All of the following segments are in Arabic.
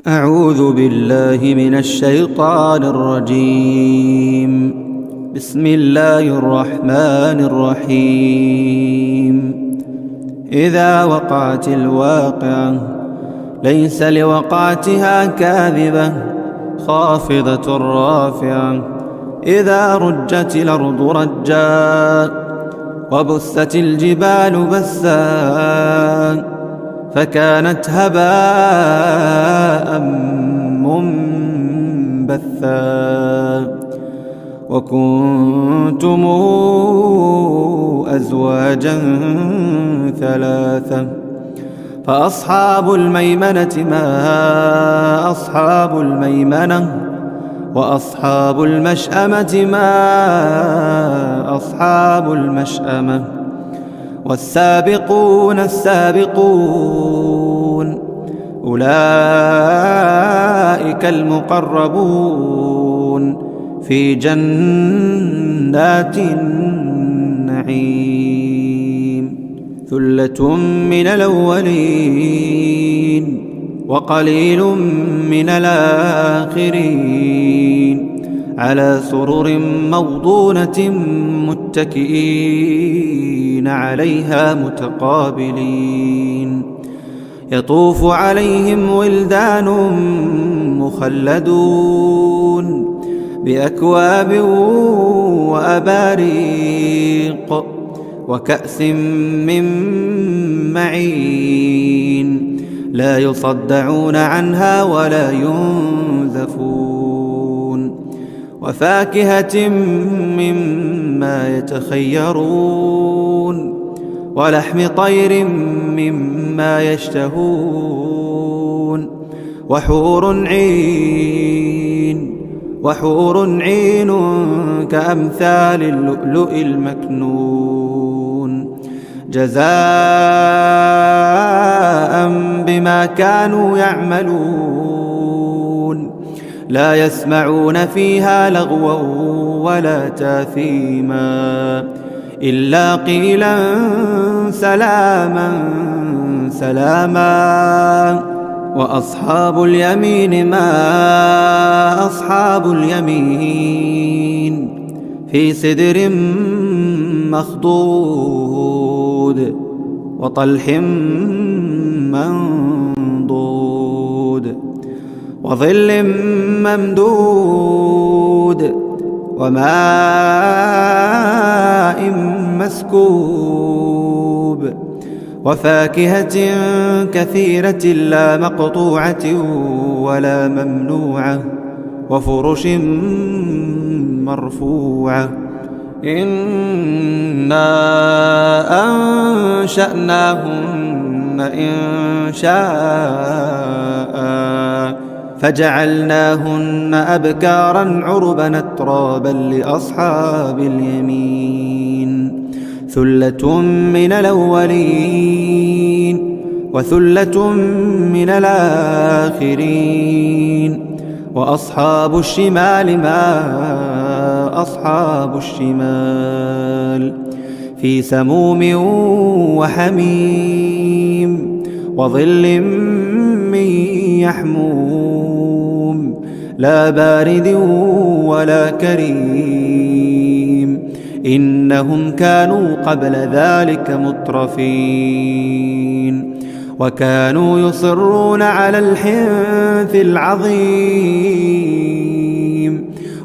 أعوذ بالله من الشيطان الرجيم. بسم الله الرحمن الرحيم. إذا وقعت الواقعة ليس لوقعتها كاذبة خافضة رافعة. إذا رجت الأرض رجا وبست الجبال بسا فكانت هباء منبثا. وكنتم أزواجا ثلاثة فأصحاب الميمنة ما أصحاب الميمنة وأصحاب المشأمة ما أصحاب المشأمة. والسابقون السابقون أولئك المقربون في جنات النعيم. ثلة من الأولين وقليل من الآخرين على سرر موضونة متكئين عليها متقابلين. يطوف عليهم ولدان مخلدون بأكواب وأباريق وكأس من معين لا يصدعون عنها ولا ينزفون. وفاكهة مما يتخيرون ولحم طير مما يشتهون. وحور عين كأمثال اللؤلؤ المكنون جزاء بما كانوا يعملون. لا يسمعون فيها لغوا ولا تاثيما إلا قيلا سلاما سلاما. وأصحاب اليمين ما أصحاب اليمين في سدر مخضود وطلح منضود وظل ممدود وماء مسكوب وفاكهة كثيرة لا مقطوعة ولا ممنوعة وفرش مرفوعة. إنا أنشأناهن إنشاء فجعلناهن أبكارا عربا أترابا لأصحاب اليمين. ثلة من الأولين وثلة من الآخرين. وأصحاب الشمال ما أصحاب الشمال في سموم وحميم وظل من يحموم لا بارد ولا كريم. إنهم كانوا قبل ذلك مترفين وكانوا يصرون على الحنث العظيم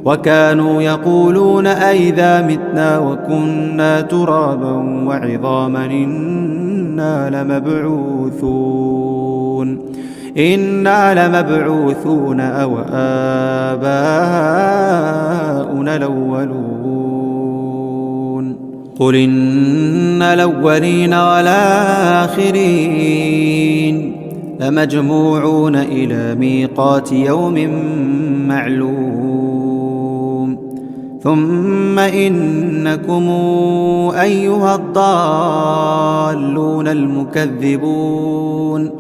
وكانوا يقولون أئذا متنا وكنا ترابا وعظاما إنا لمبعوثون أو آباؤنا الأولون. قل إن الأولين والآخرين لمجموعون إلى ميقات يوم معلوم. ثم إنكم أيها الضالون المكذبون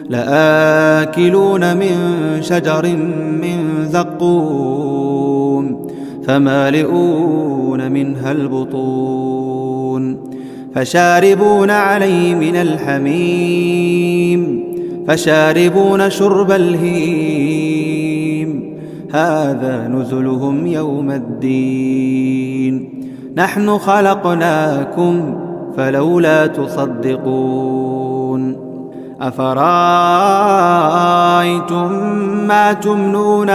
لآكلون من شجر من زقوم فمالئون منها البطون فشاربون عليه من الحميم فشاربون شرب الهيم هذا نزلهم يوم الدين نحن خلقناكم فلولا تصدقون أفرأيتم ما تمنون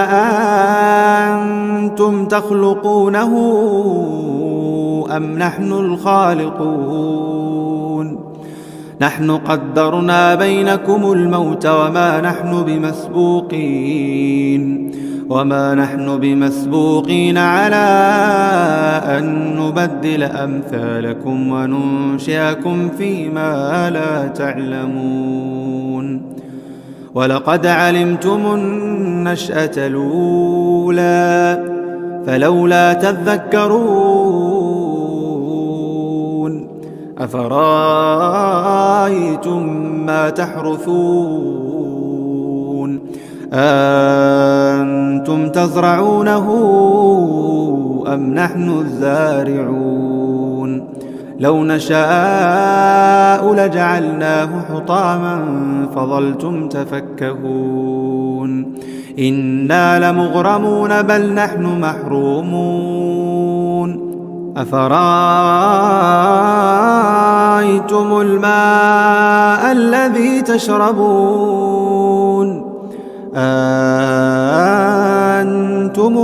أنتم تخلقونه أم نحن الخالقون نحن قدرنا بينكم الموت وما نحن بمسبوقين على أن نبدل أمثالكم وننشئكم فيما لا تعلمون ولقد علمتم النشأة الأولى فلولا تذكرون أفرأيتم ما تحرثون أنتم تزرعونه أم نحن الزارعون لو نشاء لجعلناه حطاما فظلتم تفكهون إنا لمغرمون بل نحن محرومون أفرأيتم الماء الذي تشربون أنتم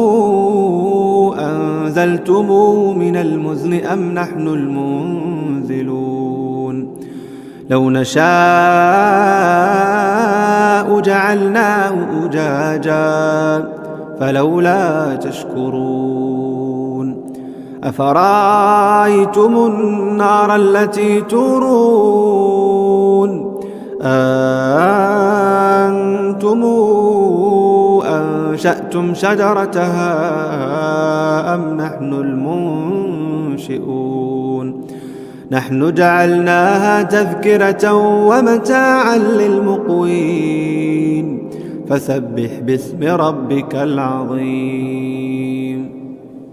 أنزلتموه من المزن أم نحن المنزلون لو نشاء جعلناه أجاجا فلولا تشكرون أفرأيتم النار التي تورون أنتم أنشأتم شجرتها أم نحن المنشئون نحن جعلناها تذكرة ومتاعا للمقوين فسبح باسم ربك العظيم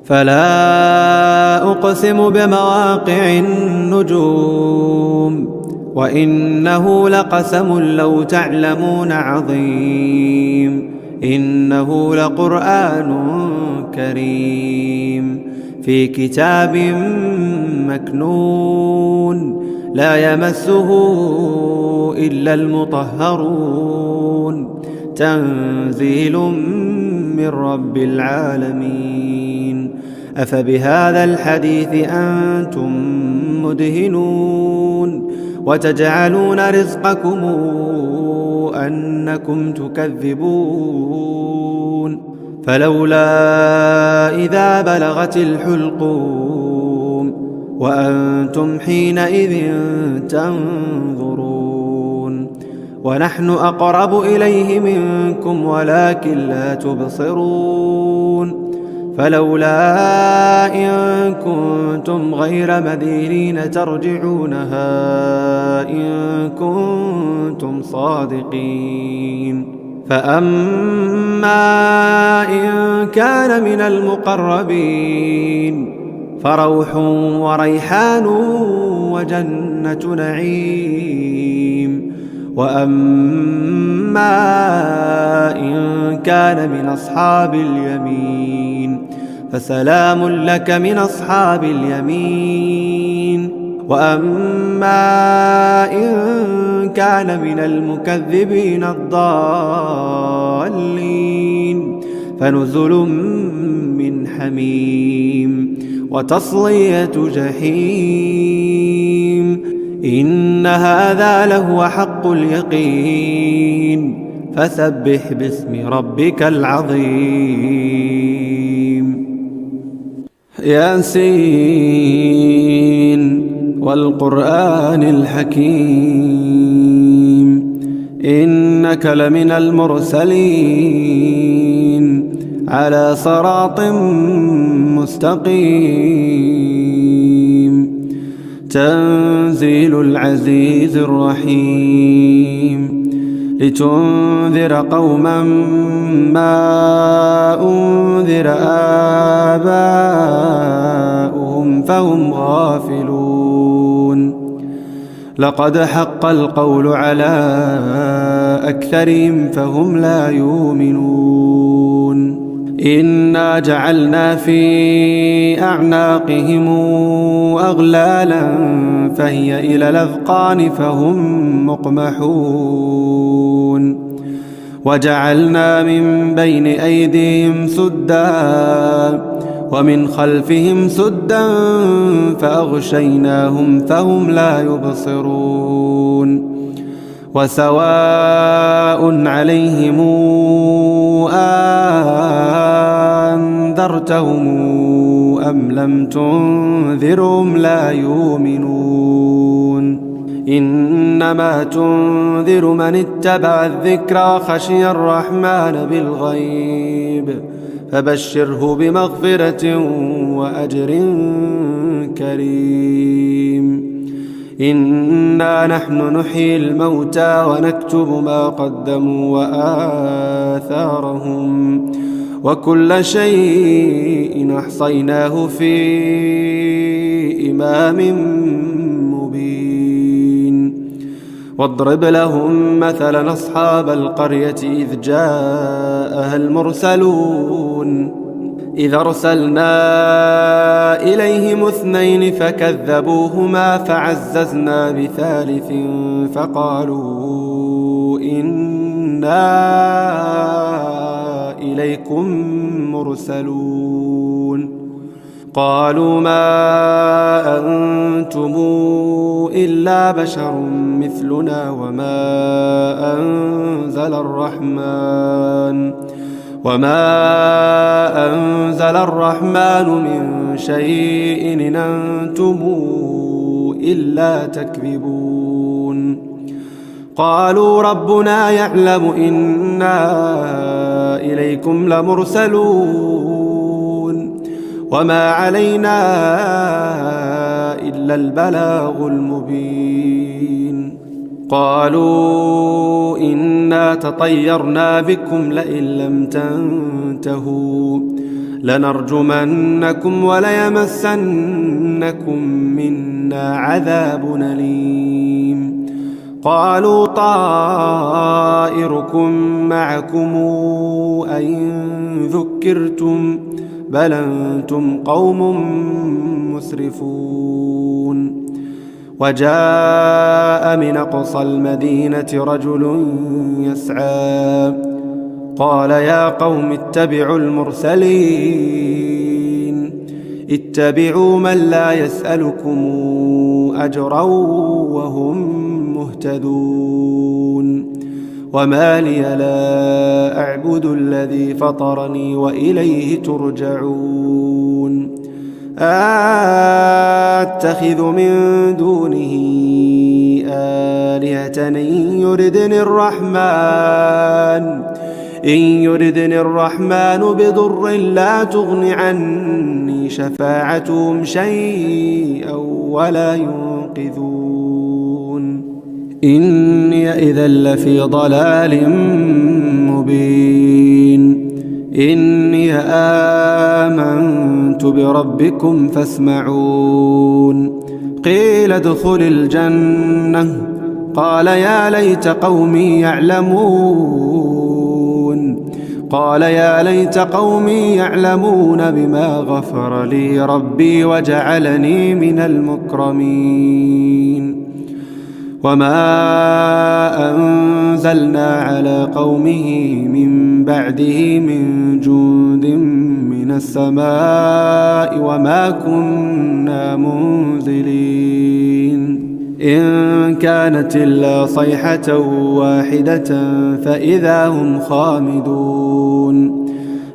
فلا أقسم بمواقع النجوم وإنه لقسم لو تعلمون عظيم إنه لقرآن كريم في كتاب مكنون لا يمسه إلا المطهرون تنزيل من رب العالمين أفبهذا الحديث أنتم مدهنون وتجعلون رزقكم أنكم تكذبون فلولا إذا بلغت الحلقوم وأنتم حينئذ تنظرون ونحن أقرب إليه منكم ولكن لا تبصرون فلولا إن كنتم غير مدينين ترجعونها إن كنتم صادقين فأما إن كان من المقربين فروح وريحان وجنة نعيم وأما إن كان من أصحاب اليمين فسلام لك من أصحاب اليمين وأما إن كان من المكذبين الضالين فنزل من حميم وتصلية جحيم إن هذا لهو حق اليقين فسبح باسم ربك العظيم ياسين والقرآن الحكيم إنك لمن المرسلين على صراط مستقيم تنزيل العزيز الرحيم لتنذر قوما ما أنذر آباؤهم فهم غافلون. لقد حق القول على أكثرهم فهم لا يؤمنون إنا جعلنا في أعناقهم أغلالا فهي إلى الأذقان فهم مقمحون وجعلنا من بين أيديهم سدا ومن خلفهم سدا فأغشيناهم فهم لا يبصرون وسواء عليهم أنذرتهم أم لم تنذرهم لا يؤمنون إنما تنذر من اتبع الذكر وخشي الرحمن بالغيب فبشره بمغفرة وأجر كريم إنا نحن نحيي الموتى ونكتب ما قدموا وآثارهم وكل شيء أحصيناه في إمام مبين واضرب لهم مثلا أصحاب القرية إذ جاءها المرسلون إذ أرسلنا إليهم 2 فكذبوهما فعززنا بثالث فقالوا إنا إليكم مرسلون قالوا ما أنتم إلا بشر مثلنا وما أنزل الرحمن من شيء إن أنتم إلا تكذبون قالوا ربنا يعلم إنا إليكم لمرسلون وما علينا إلا البلاغ المبين قالوا إنا تطيرنا بكم لئن لم تنتهوا لنرجمنكم وليمسنكم منا عذاب أليم قالوا طائركم معكم أئن ذكرتم بل أنتم قوم مسرفون وجاء من أقصى المدينة رجل يسعى قال يا قوم اتبعوا المرسلين اتبعوا من لا يسألكم أجرا وهم مهتدون وما لي لا أعبد الذي فطرني وإليه ترجعون أتخذ من دونه آلهة إن يردني الرحمن بضر لا تغن عني شفاعتهم شيئا ولا ينقذون إني إذا لفي ضلال مبين إني آمنت بربكم فاسمعون قيل ادخل الجنة قال يا ليت قومي يعلمون بما غفر لي ربي وجعلني من المكرمين وما أنزلنا على قومه من بعده من جند من السماء وما كنا منزلين إن كانت إلا صيحة واحدة فإذا هم خامدون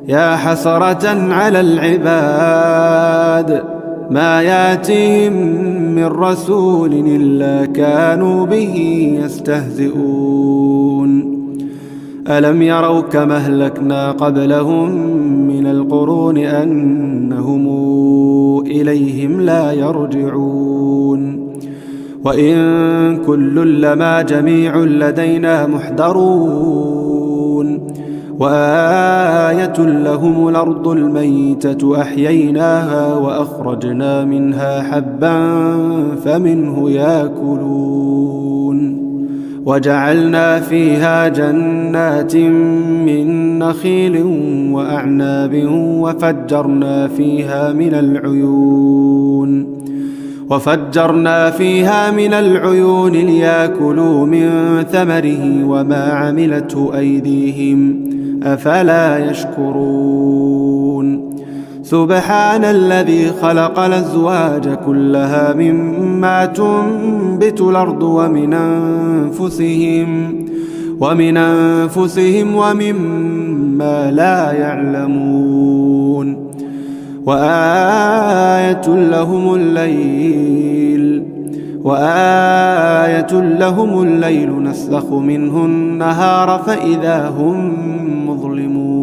يا حسرة على العباد ما ياتيهم من رسول إلا كانوا به يستهزئون ألم يروا كما أهلكنا قبلهم من القرون أنهم إليهم لا يرجعون وإن كل لما جميع لدينا محضرون وآية لهم الأرض الميتة أحييناها وأخرجنا منها حبا فمنه يأكلون وجعلنا فيها جنات من نخيل وأعناب وفجرنا فيها من العيون ليأكلوا من ثمره وما عملته أيديهم أفلا يشكرون سبحان الذي خلق الأزواج كلها مما تنبت الأرض ومن أنفسهم وممما لا يعلمون وآية لهم الليل نسلخ منه النهار فإذا هم مظلمون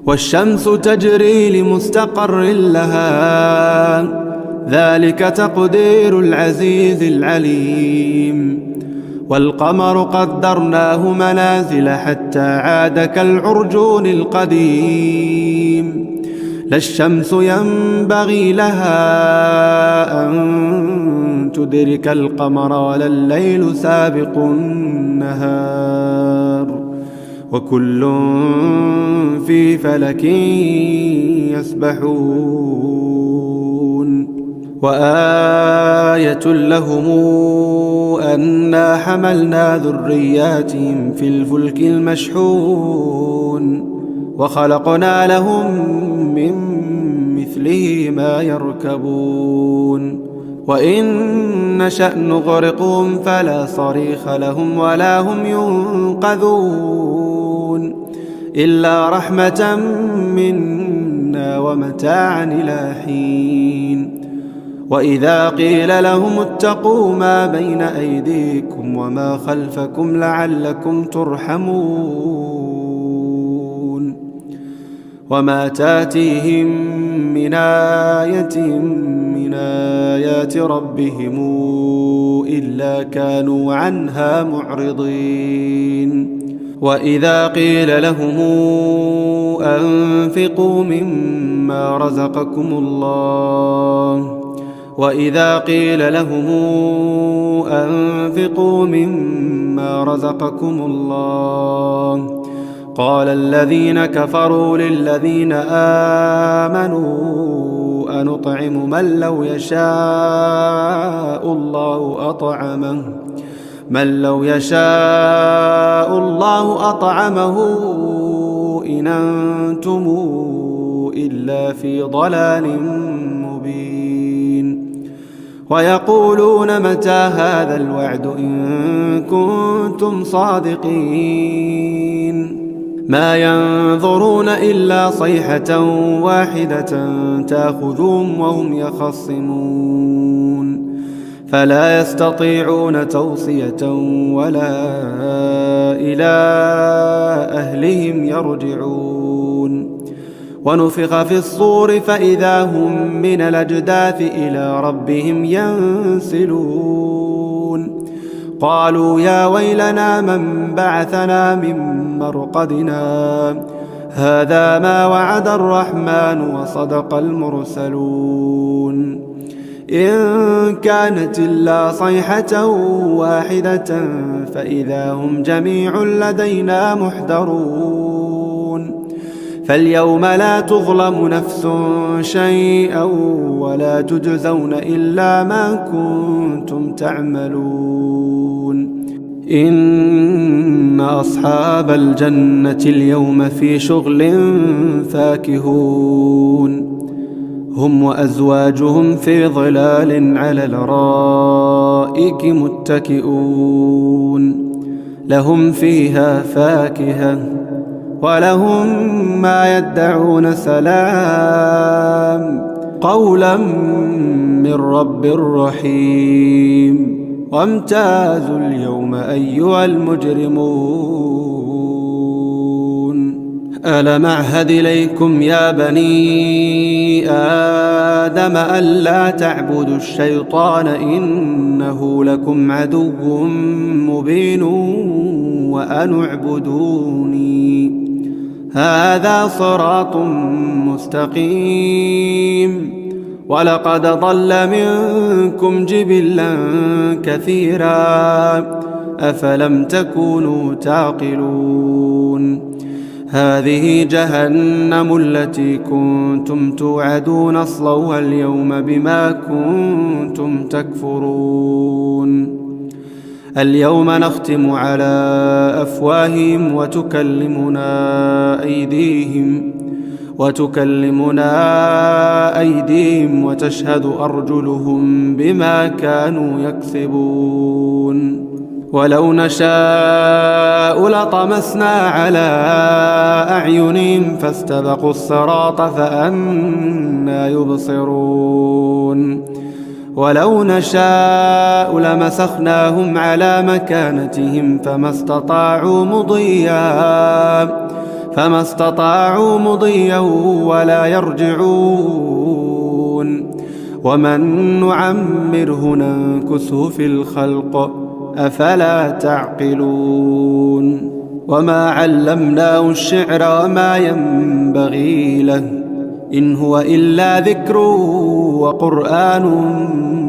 والشمس تجري لمستقر لها ذلك تقدير العزيز العليم والقمر قدرناه منازل حتى عاد كالعرجون القديم لا الشمس ينبغي لها أن تدرك القمر ولا الليل سابق النهار وكل في فلك يسبحون وآية لهم أنا حملنا ذرياتهم في الفلك المشحون وخلقنا لهم من مثله ما يركبون وإن نشأ نغرقهم فلا صريخ لهم ولا هم ينقذون إلا رحمة منا ومتاعا إلى حين وإذا قيل لهم اتقوا ما بين أيديكم وما خلفكم لعلكم ترحمون وما تاتيهم من آية من آيات ربهم إلا كانوا عنها معرضين وإذا قيل لهم أنفقوا مما رزقكم الله قال الذين كفروا للذين آمنوا أنطعم من لو يشاء الله أطعمه إن أنتم إلا في ضلال مبين ويقولون متى هذا الوعد إن كنتم صادقين ما ينظرون إلا صيحة واحدة تأخذهم وهم يخصمون فلا يستطيعون توصية ولا إلى أهلهم يرجعون ونفخ في الصور فإذا هم من الأجداث إلى ربهم ينسلون قالوا يا ويلنا من بعثنا من مرقدنا هذا ما وعد الرحمن وصدق المرسلون إن كانت إلا صيحة واحدة فإذا هم جميع لدينا محضرون فاليوم لا تظلم نفس شيئا ولا تجزون إلا ما كنتم تعملون إن أصحاب الجنة اليوم في شغل فاكهون هم وأزواجهم في ظلال على الأرائك متكئون لهم فيها فاكهة ولهم ما يدعون سلام قولا من رب رحيم وامتازوا اليوم أيها المجرمون ألم أعهد إليكم يا بني آدم ألا تعبدوا الشيطان إنه لكم عدو مبين وأن اعبدوني هذا صراط مستقيم ولقد ضل منكم جبلا كثيرا أفلم تكونوا تعقلون هذه جهنم التي كنتم توعدون اصلوها اليوم بما كنتم تكفرون اليوم نختم على أفواههم وتكلمنا أيديهم وتشهد أرجلهم بما كانوا يكسبون ولو نشاء لطمسنا على أعينهم فاستبقوا الصراط فأنى يبصرون ولو نشاء لمسخناهم على مكانتهم فما استطاعوا مضيا ولا يرجعون ومن نعمره ننكسه في الخلق أفلا تعقلون وما علمناه الشعر وما ينبغي له إن هو إلا ذكر وقرآن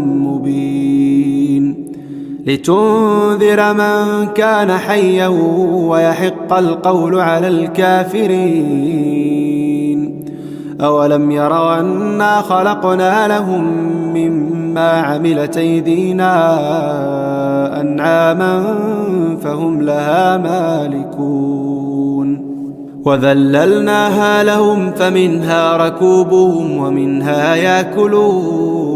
مبين لتنذر من كان حيا ويحق القول على الكافرين أولم يروا أنا خلقنا لهم مما عملت أيدينا أنعاما فهم لها مالكون وذللناها لهم فمنها ركوبهم ومنها يأكلون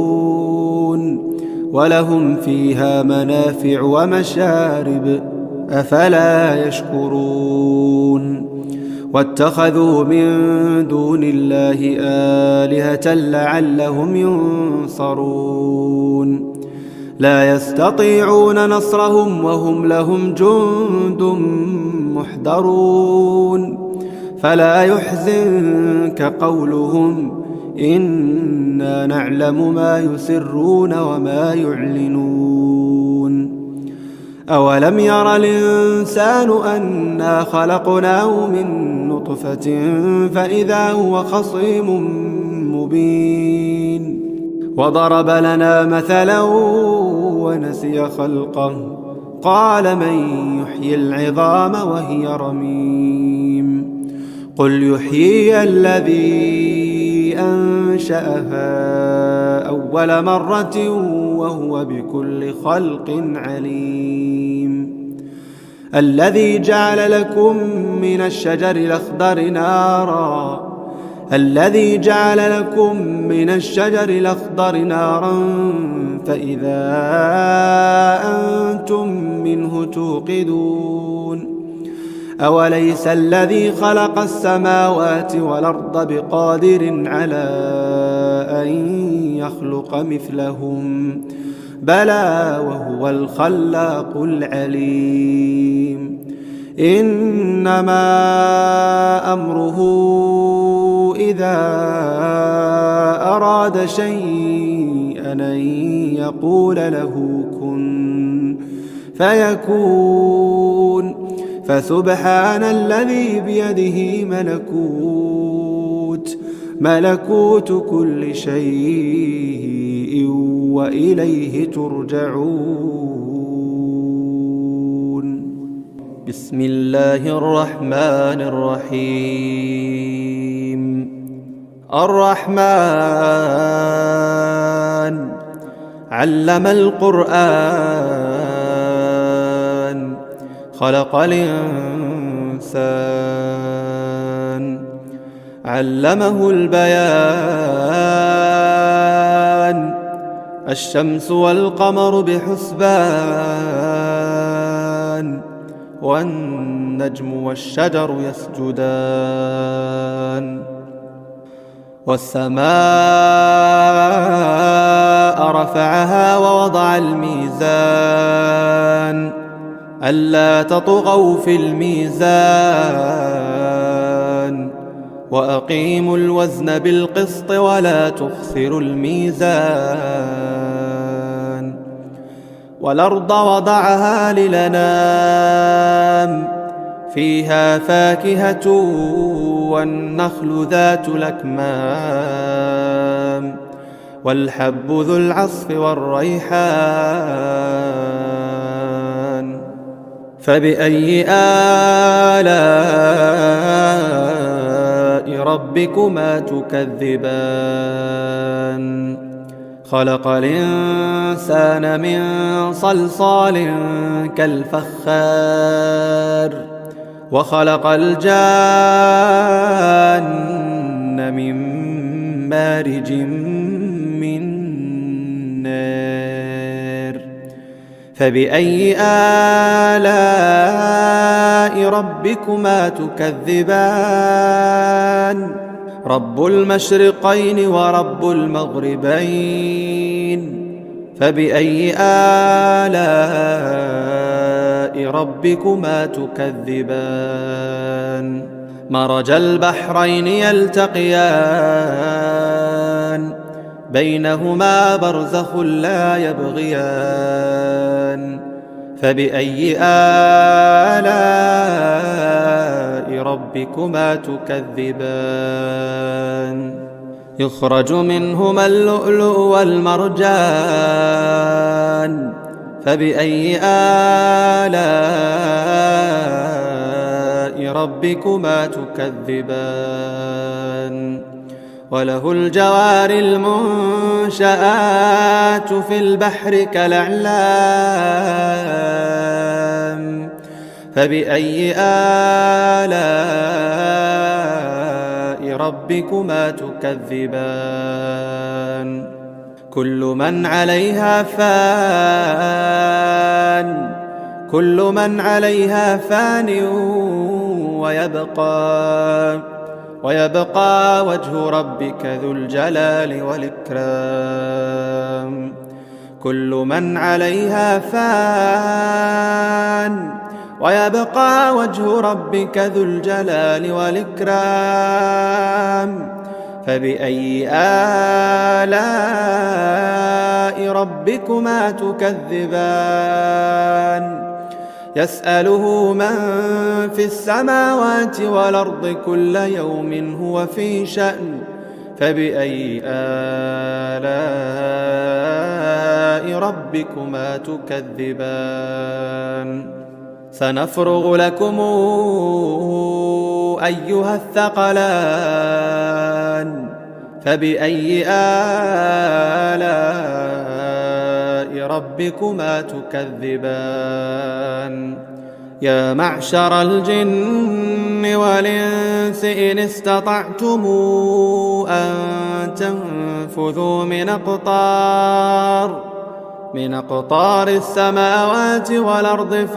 ولهم فيها منافع ومشارب أفلا يشكرون واتخذوا من دون الله آلهة لعلهم ينصرون لا يستطيعون نصرهم وهم لهم جند محضرون فلا يحزنك قولهم إنا نعلم ما يسرون وما يعلنون أولم ير الإنسان أنا خلقناه من نطفة فإذا هو خصيم مبين وضرب لنا مثلا ونسي خلقه قال من يحيي العظام وهي رميم قل يحييها الذي أنشأها أول مرة وهو بكل خلق عليم الذي جعل لكم من الشجر الأخضر نارا فإذا أنتم منه توقدون أوليس الذي خلق السماوات والأرض بقادر على أن يخلق مثلهم بلى وهو الخلاق العليم إنما أمره إذا أراد شيئا أن يقول له كن فيكون فسبحان الذي بيده ملكوت كل شيء وإليه ترجعون بسم الله الرحمن الرحيم الرحمن علم القرآن خلق الإنسان علمه البيان الشمس والقمر بحسبان والنجم والشجر يسجدان والسماء رفعها ووضع الميزان ألا تطغوا في الميزان وأقيموا الوزن بالقسط ولا تخسروا الميزان والأرض وضعها للأنام فيها فاكهة والنخل ذات الأكمام والحب ذو العصف والريحان. فبأي آلاء ربكما تكذبان؟ خلق الإنسان من صلصال كالفخار وخلق الجان من مارج من نار. فبأي آلاء ربكما تكذبان؟ رب المشرقين ورب المغربين. فبأي آلاء ربكما تكذبان؟ مرج البحرين يلتقيان بينهما برزخ لا يبغيان. فبأي آلاء ربكما تكذبان؟ يخرج منهما اللؤلؤ والمرجان. فبأي آلاء ربكما تكذبان؟ وله الجوار المنشآت في البحر كالأعلام. فبأي آلاء ربكما تكذبان؟ كل من عليها فان، كل من عليها فان ويبقى وجه ربك ذو الجلال والإكرام. كل من عليها فان ويبقى وجه ربك ذو الجلال والإكرام. فبأي آلاء ربكما تكذبان؟ يسأله من في السماوات والأرض كل يوم هو في شأن. فبأي آلاء ربكما تكذبان؟ سنفرغ لكم أيها الثقلان. فبأي آلاء ربكما تكذبان؟ يا معشر الجن والإنس إن استطعتم أن تنفذوا من أقطار السماوات والأرض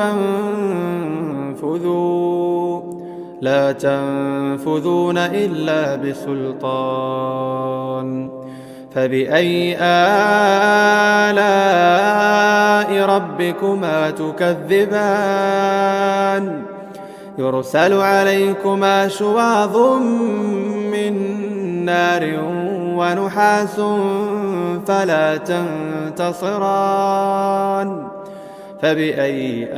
فانفذوا لا تنفذون إلا بسلطان. فبأي آلاء ربكما تكذبان؟ يرسل عليكما شواظ من نار ونحاس فلا تنتصران. فبأي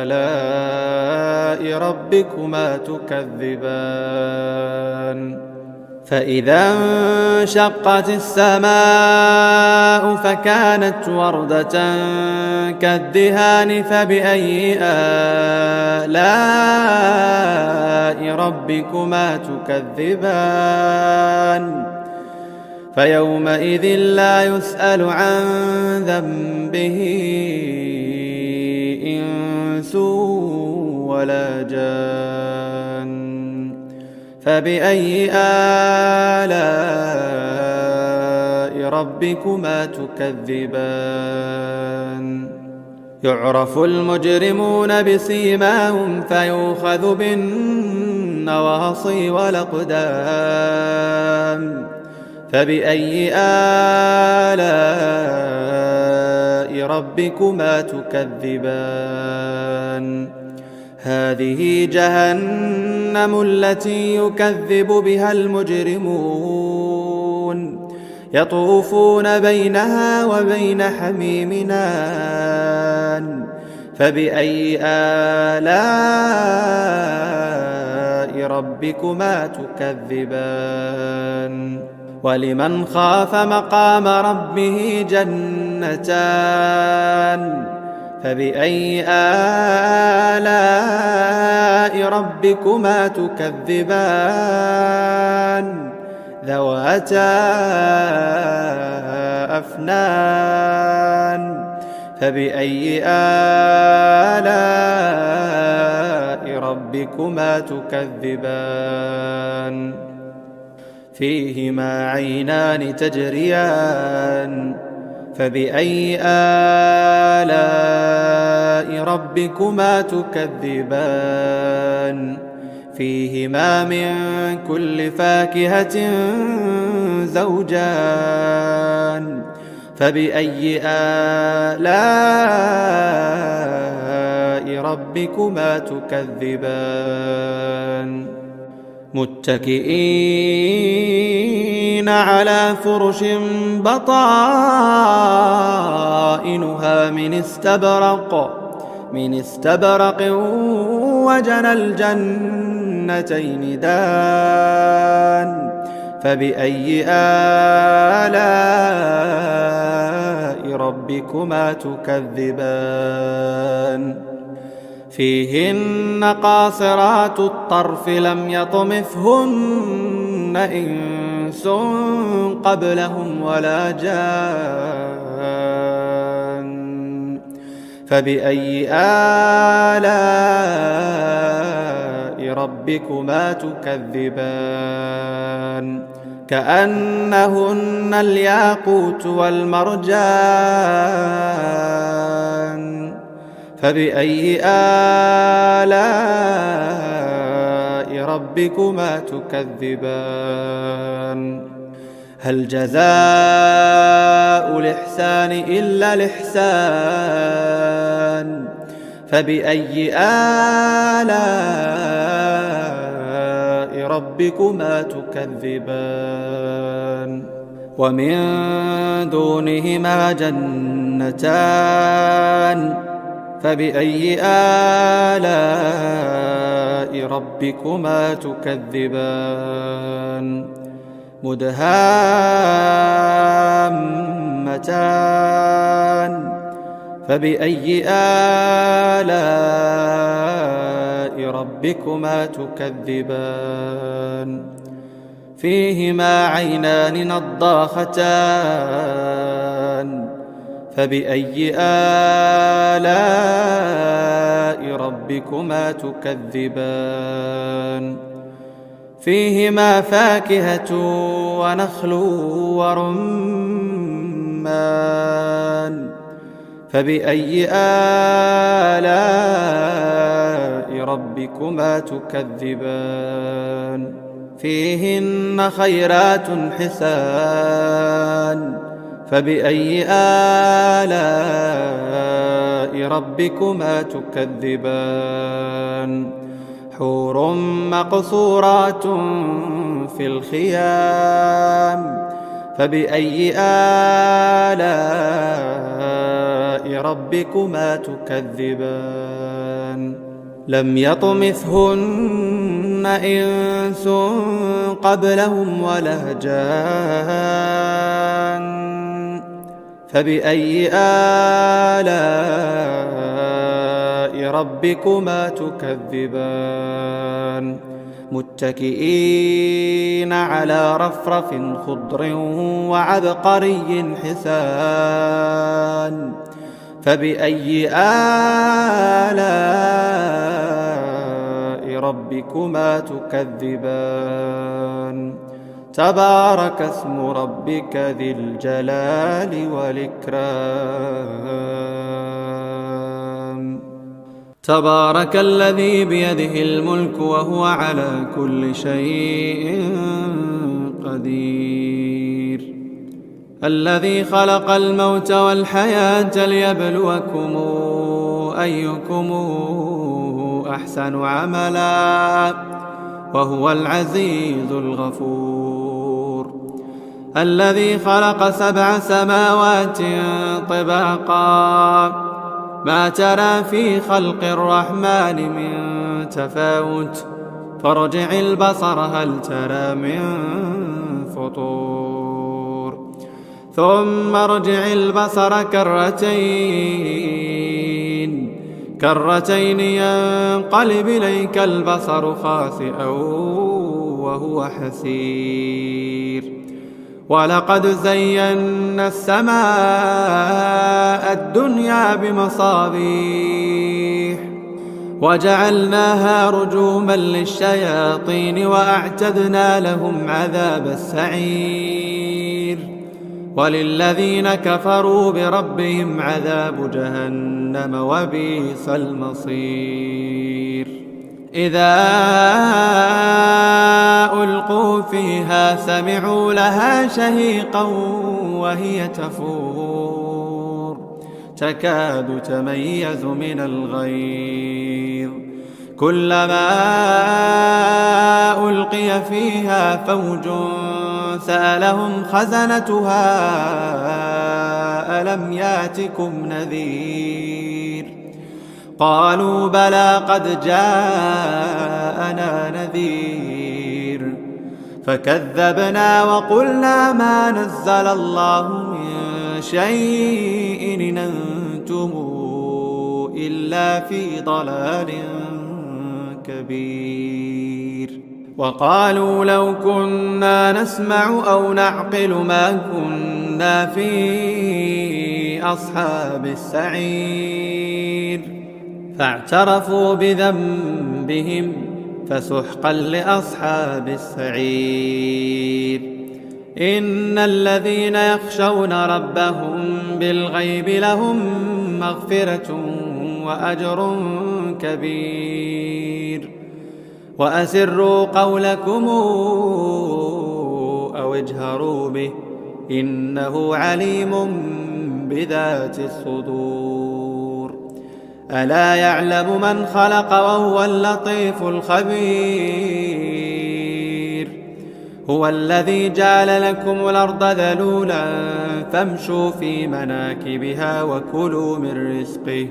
آلاء ربكما تكذبان؟ فإذا انشقت السماء فكانت وردة كالدهان. فبأي آلاء ربكما تكذبان؟ فيومئذ لا يسأل عن ذنبه إنس ولا جان. فبأي آلاء ربكما تكذبان؟ يعرف المجرمون بسيماهم فيؤخذ بالنواصي والأقدام. فبأي آلاء ربكما تكذبان؟ هذه جهنم التي يكذب بها المجرمون يطوفون بينها وبين حميم آن. فبأي آلاء ربكما تكذبان؟ ولمن خاف مقام ربه جنتان فبأي آلاء ربكما تكذبان ذواتا أفنان فبأي آلاء ربكما تكذبان فيهما عينان تجريان فبأي آلاء ربكما تكذبان فيهما من كل فاكهة زوجان فبأي آلاء ربكما تكذبان متكئين على فرش بطائنها من استبرق وجنى الجنتين دان فبأي آلاء ربكما تكذبان فيهن قاصرات الطرف لم يطمثهن إنس قبلهم ولا جان فبأي آلاء ربكما تكذبان كأنهن الياقوت والمرجان فبأي آلاء ربكما تكذبان هل جزاء الإحسان إلا الإحسان فبأي آلاء ربكما تكذبان ومن دونهما جنتان فبأي آلاء ربكما تكذبان مدهامتان فبأي آلاء ربكما تكذبان فيهما عينان نضاختان فبأي آلاء ربكما تكذبان فيهما فاكهة ونخل ورمان فبأي آلاء ربكما تكذبان فيهن خيرات حسان فبأي آلاء ربكما تكذبان حور مقصورات في الخيام فبأي آلاء ربكما تكذبان لم يطمثهن إنس قبلهم ولا جان فبأي آلاء ربكما تكذبان متكئين على رفرف خضر وعبقري حسان فبأي آلاء ربكما تكذبان تبارك اسم ربك ذي الجلال والإكرام تبارك الذي بيده الملك وهو على كل شيء قدير الذي خلق الموت والحياة ليبلوكم أيكم أحسن عملا وهو العزيز الغفور الذي خلق 7 سماوات طباقا ما ترى في خلق الرحمن من تفاوت فارجع البصر هل ترى من فطور ثم ارجع البصر كرتين ينقلب إليك البصر خاسئا وهو حسير ولقد زينا السماء الدنيا بمصابيح وجعلناها رجوما للشياطين وأعتدنا لهم عذاب السعير وللذين كفروا بربهم عذاب جهنم وبئس المصير إذا ألقوا فيها سمعوا لها شهيقا وهي تفور تكاد تميز من الغيظ كلما ألقي فيها فوج سألهم خزنتها ألم ياتكم نذير قالوا بلى قد جاءنا نذير فكذبنا وقلنا ما نزل الله من شيء إن أنتم إلا في ضلال كبير وقالوا لو كنا نسمع أو نعقل ما كنا في أصحاب السعير فاعترفوا بذنبهم فسحقا لأصحاب السعير إن الذين يخشون ربهم بالغيب لهم مغفرة وأجر كبير وأسروا قولكم أو اجهروا به إنه عليم بذات الصدور ألا يعلم من خلق وهو اللطيف الخبير هو الذي جعل لكم الأرض ذلولا فامشوا في مناكبها وكلوا من رزقه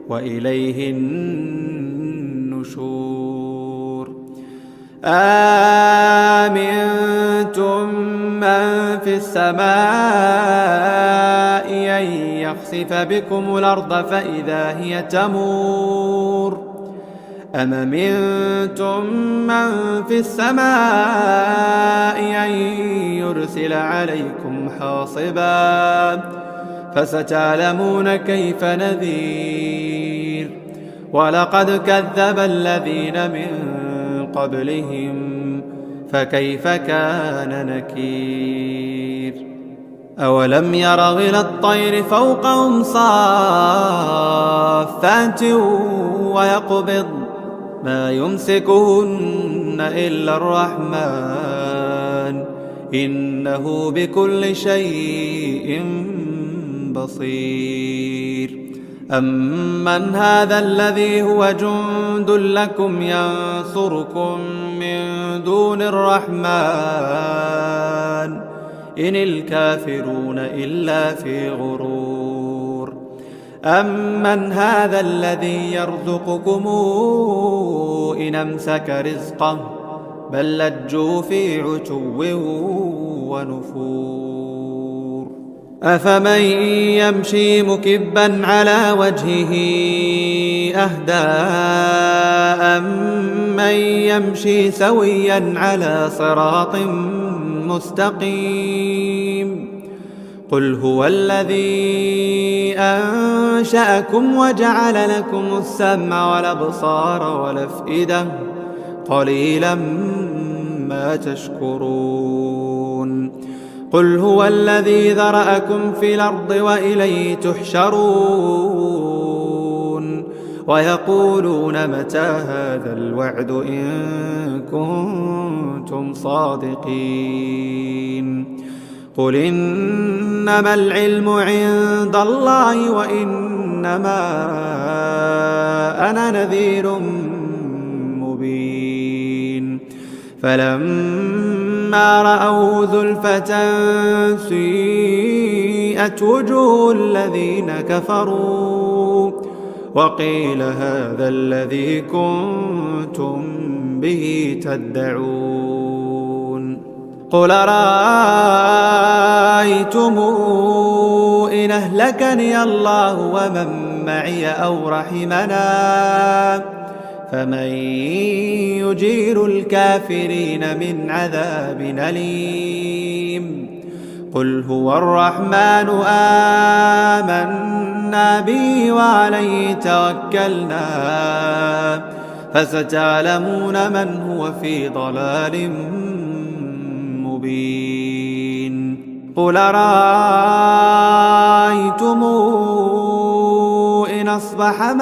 وإليه النشور آمنتم من في السماء أن يخسف بكم الأرض فإذا هي تمور أم أمنتم من في السماء أن يرسل عليكم حاصبا فستعلمون كيف نذير ولقد كذب الذين من قبلهم فكيف كان نكير أولم يروا إلى الطير فوقهم صافات ويقبض ما يمسكهن إلا الرحمن إنه بكل شيء بصير أمن هذا الذي هو جند لكم ينصركم من دون الرحمن إن الكافرون إلا في غرور أمن هذا الذي يرزقكم إن أمسك رزقه بل لجوا في عتو ونفور أفمن يمشي مكبا على وجهه أهدى أمن يمشي سويا على صراط مستقيم قل هو الذي أنشأكم وجعل لكم السمع والأبصار والأفئدة قليلا ما تشكرون قل هو الذي ذرأكم في الأرض وإليه تحشرون ويقولون متى هذا الوعد إن كنتم صادقين قل إنما العلم عند الله وإنما أنا نذير مبين فلما رأوه زلفة سيئت وجوه الذين كفروا وقيل هذا الذي كنتم به تدعون قل أرأيتم إن أهلكني الله ومن معي أو رحمنا فمن يجير الكافرين من عذاب أليم قل هو الرحمن آمنا به وعليه توكلنا فستعلمون من هو في ضلال مبين قل أرأيتم إن أصبح ماؤكم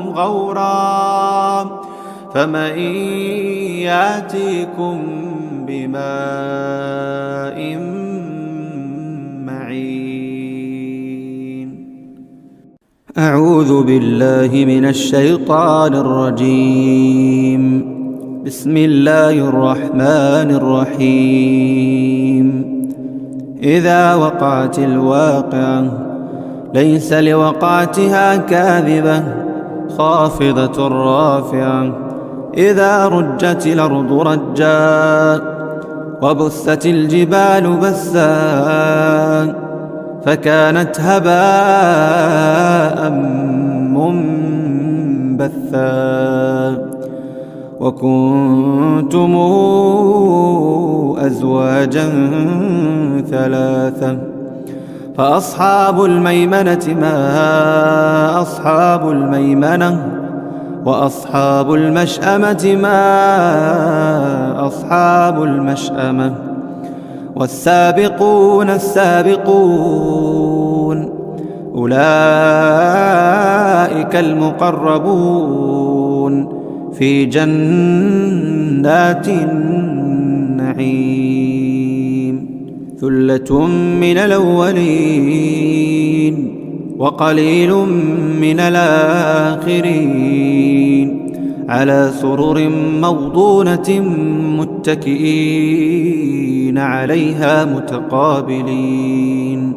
غورا فمن يأتيكم بماء معين. أعوذ بالله من الشيطان الرجيم. بسم الله الرحمن الرحيم. إذا وقعت الواقعة ليس لوقعتها كاذبة خافضة رافعة إذا رجت الأرض رجا وبست الجبال بسا فكانت هباء منبثا وكنتم أزواجا ثلاثة فأصحاب الميمنة ما أصحاب الميمنة وأصحاب المشأمة ما أصحاب المشأمة والسابقون السابقون أولئك المقربون في جنات النعيم ثلة من الأولين وقليل من الآخرين على سرر موضونة متكئين عليها متقابلين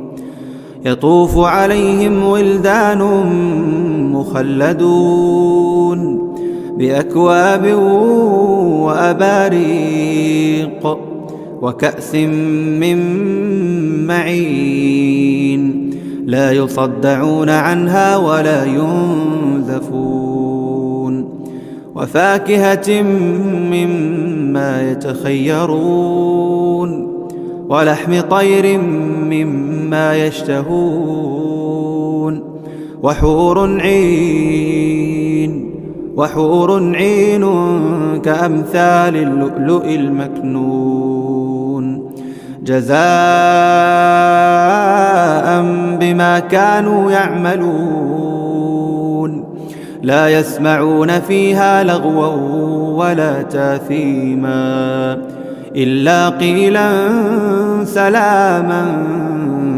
يطوف عليهم ولدان مخلدون بأكواب وأباريق وكأس من معين لا يصدعون عنها ولا ينزفون وفاكهة مما يتخيرون ولحم طير مما يشتهون وحور عين كأمثال اللؤلؤ المكنون جزاء بما كانوا يعملون لا يسمعون فيها لغوا ولا تاثيما إلا قيلا سلاما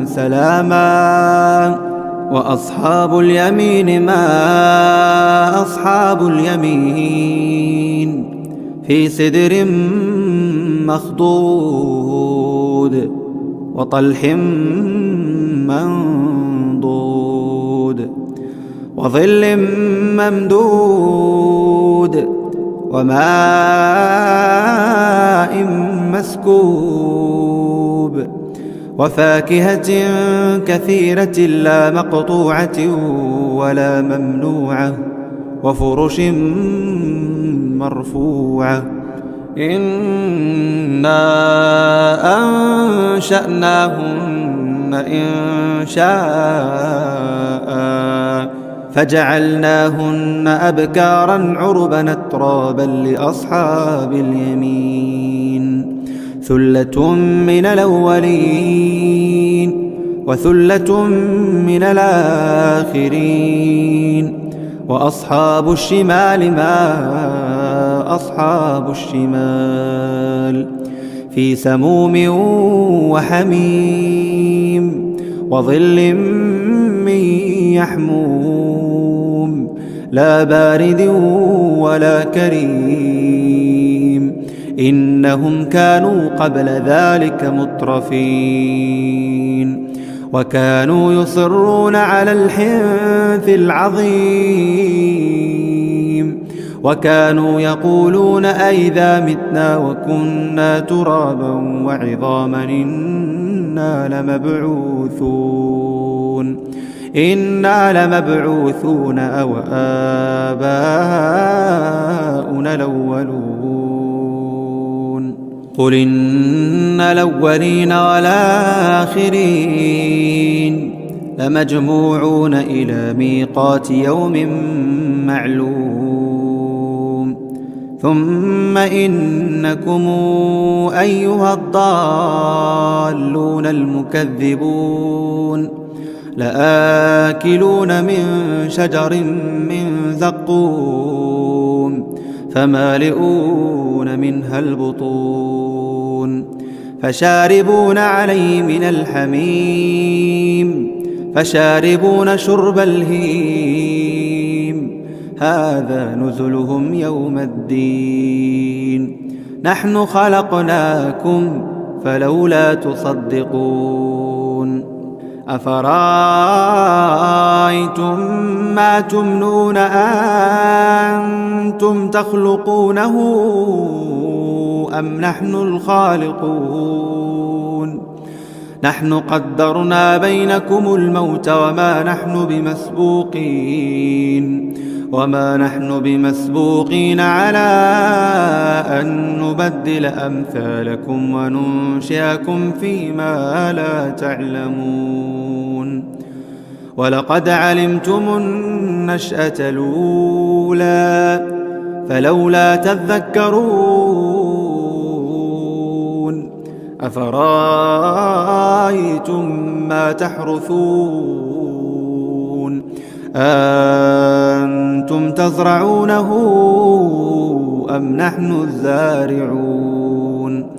سلاما وأصحاب اليمين ما أصحاب اليمين في سدر مخضود وطلح منضود وظل ممدود وماء مسكوب وفاكهة كثيرة لا مقطوعة ولا ممنوعة وفرش مرفوعة إنا أنشأناهن إنشاء فجعلناهن أبكارا عربا أترابا لأصحاب اليمين ثلة من الأولين وثلة من الآخرين وأصحاب الشمال ما أصحاب الشمال في سموم وحميم وظل من يحموم لا بارد ولا كريم إنهم كانوا قبل ذلك مترفين وكانوا يصرون على الحنث العظيم وكانوا يقولون أئذا متنا وكنا ترابا وعظاما إنا لمبعوثون أو آباؤنا الأولون قل إن الأولين والآخرين لمجموعون إلى ميقات يوم معلوم ثم إنكم أيها الضالون المكذبون لآكلون من شجر من زقوم فمالئون منها البطون فشاربون عليه من الحميم فشاربون شرب الهيم هذا نزلهم يوم الدين نحن خلقناكم فلولا تصدقون أفرأيتم ما تمنون أنتم تخلقونه أم نحن الخالقون نحن قدرنا بينكم الموت وما نحن بمسبوقين على أن نبدل أمثالكم وننشئكم فيما لا تعلمون ولقد علمتم النشأة الأولى فلولا تذكرون أفرأيتم ما تحرثون أنتم تزرعونه أم نحن الزارعون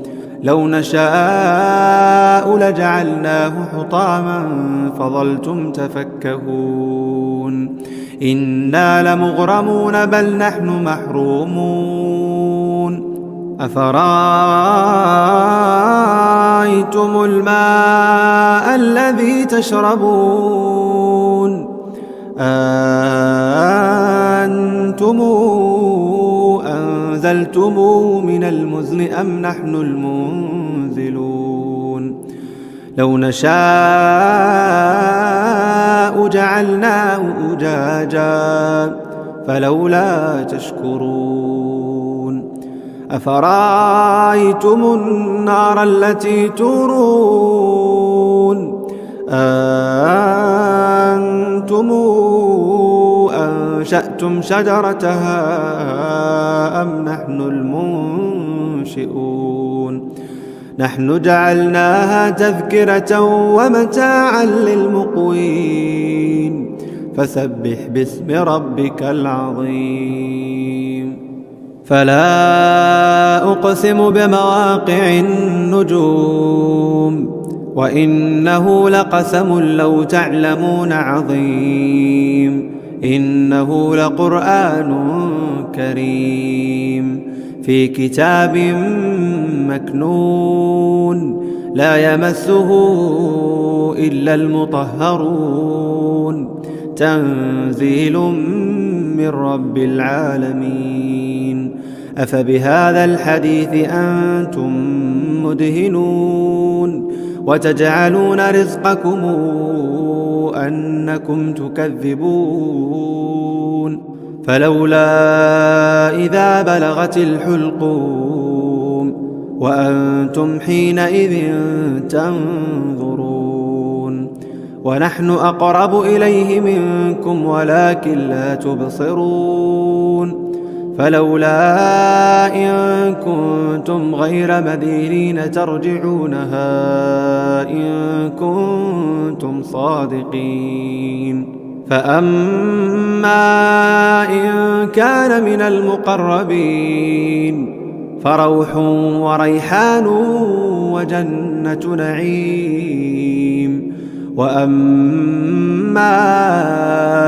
لو نشاء لجعلناه حطاما فظلتم تفكهون إنا لمغرمون بل نحن محرومون أفرأيتم الماء الذي تشربون أنتم أنزلتموه من المزن أم نحن المنزلون لو نشاء جعلناه أجاجا فلولا تشكرون أفرأيتم النار التي تورون أنتم أنشأتم شجرتها أم نحن المنشئون نحن جعلناها تذكرة ومتاعا للمقوين فسبح باسم ربك العظيم فلا أقسم بمواقع النجوم وإنه لقسم لو تعلمون عظيم إنه لقرآن كريم في كتاب مكنون لا يمسه إلا المطهرون تنزيل من رب العالمين أفبهذا الحديث أنتم مدهنون وتجعلون رزقكم أنكم تكذبون فلولا إذا بلغت الحلقوم وأنتم حينئذ تنظرون ونحن أقرب إليه منكم ولكن لا تبصرون فلولا إن كنتم غير مدينين ترجعونها إن كنتم صادقين فأما إن كان من المقربين فروح وريحان وجنة نعيم وأما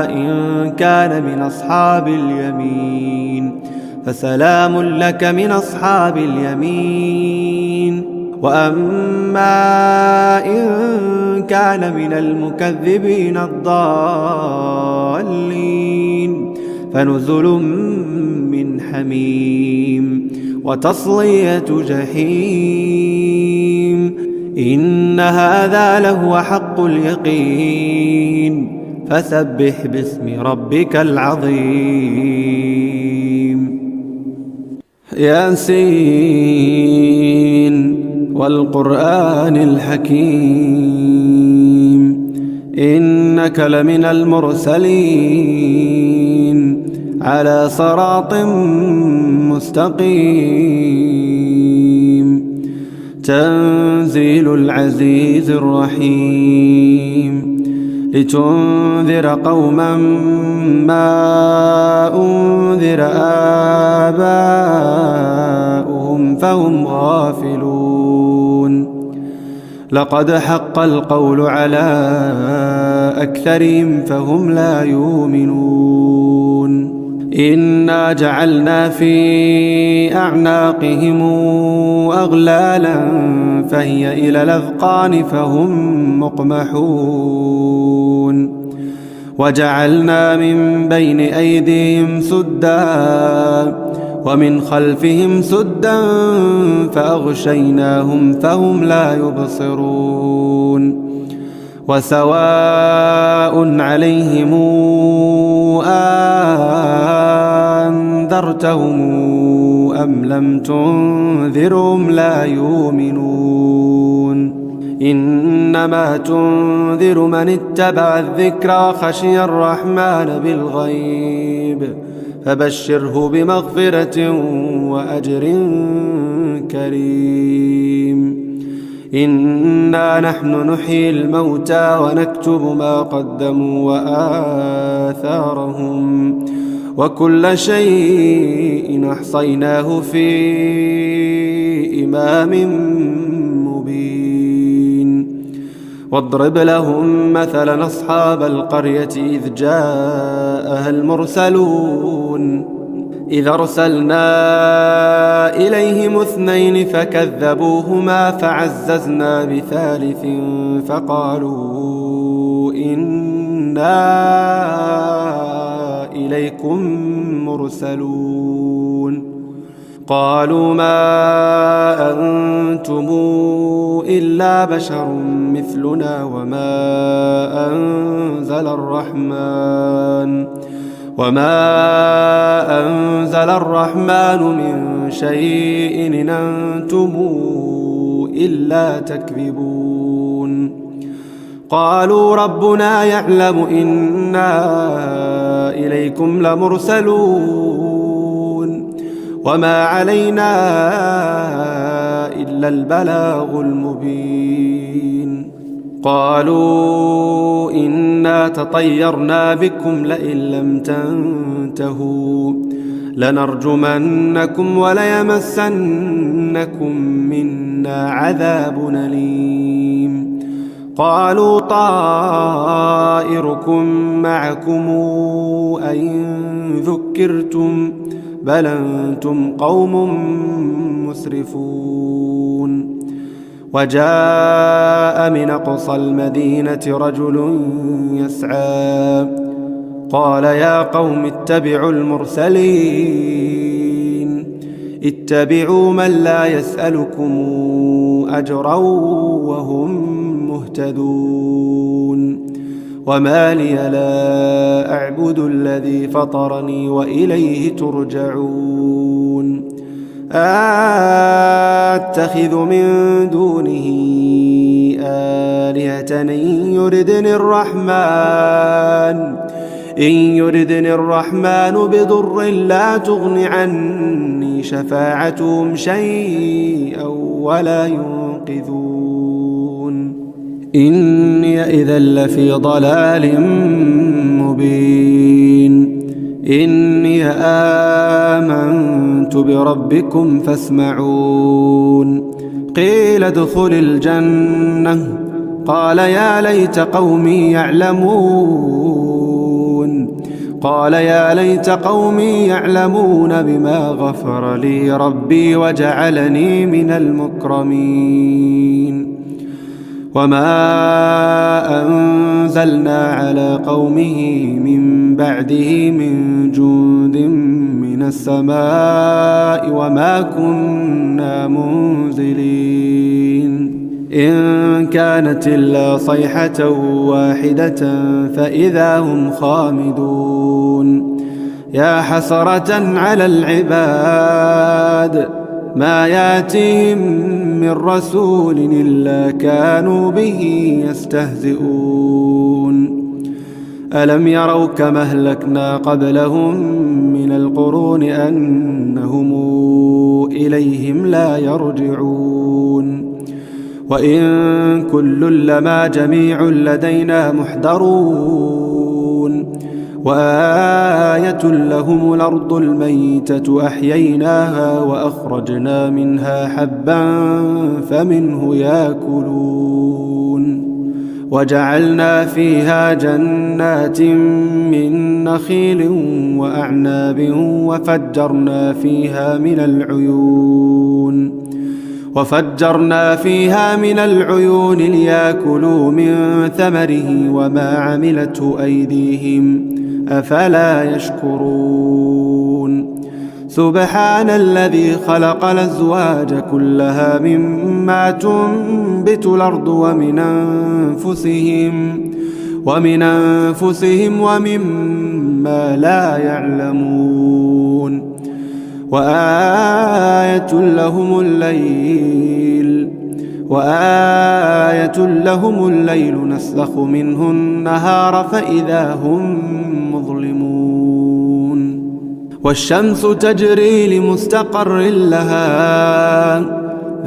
إن كان من أصحاب اليمين فسلام لك من أصحاب اليمين وأما إن كان من المكذبين الضالين فنزل من حميم وتصلية جحيم. إن هذا لهو حق اليقين فسبح باسم ربك العظيم. ياسين والقرآن الحكيم إنك لمن المرسلين على صراط مستقيم. تنزيل العزيز الرحيم لتنذر قوما ما أنذر آباؤهم فهم غافلون. لقد حق القول على أكثرهم فهم لا يؤمنون. إنا جعلنا في أعناقهم أغلالا فهي إلى الأذقان فهم مقمحون. وجعلنا من بين أيديهم سدا ومن خلفهم سدا فأغشيناهم فهم لا يبصرون. وسواء عليهم أنذرتهم أم لم تنذرهم لا يؤمنون. إنما تنذر من اتبع الذكر وخشي الرحمن بالغيب فبشره بمغفرة وأجر كريم. إنا نحن نحيي الموتى ونكتب ما قدموا وآثارهم وكل شيء أحصيناه في إمام مبين. واضرب لهم مثلا أصحاب القرية إذ جاءها المرسلون إذ أرسلنا إليهم 2 فكذبوهما فعززنا بثالث فقالوا إنا إليكم مرسلون. قالوا ما أنتم إلا بشر مثلنا وما أنزل الرحمن من شيء إن أنتم إلا تكذبون. قالوا ربنا يعلم إنا إليكم لمرسلون وما علينا إلا البلاغ المبين. قالوا إنا تطيرنا بكم لئن لم تنتهوا لنرجمنكم وليمسنكم منا عذاب أليم. قالوا طائركم معكم أئن ذكرتم بل أنتم قوم مسرفون. وجاء من أقصى المدينة رجل يسعى قال يا قوم اتبعوا المرسلين اتبعوا من لا يسألكم أجرا وهم مهتدون. وما لي لا أعبد الذي فطرني وإليه ترجعون. أتخذ من دونه آلهة إن يردني الرحمن بضر لا تغن عني شفاعتهم شيئا ولا ينقذون. إني إذا لفي ضلال مبين. إني آمنت بربكم فاسمعون. قيل ادخل الجنة قال يا ليت قومي يعلمون بما غفر لي ربي وجعلني من المكرمين. وما أنزلنا على قومه من بعده من جند من السماء وما كنا منزلين إن كانت إلا صيحة واحدة فإذا هم خامدون يا حسرة على العباد ما ياتيهم من رسول إلا كانوا به يستهزئون ألم يروا كما أهلكنا قبلهم من القرون أنهم إليهم لا يرجعون وإن كل لما جميع لدينا محضرون وآية لهم الأرض الميتة أحييناها وأخرجنا منها حبا فمنه يأكلون وجعلنا فيها جنات من نخيل وأعناب وفجرنا فيها من العيون ليأكلوا من ثمره وما عملته أيديهم أفلا يشكرون سبحان الذي خلق الأزواج كلها مما تنبت الأرض ومن أنفسهم وممما لا يعلمون وآية لهم الليل نسلخ منه النهار فإذا هم مظلمون والشمس تجري لمستقر لها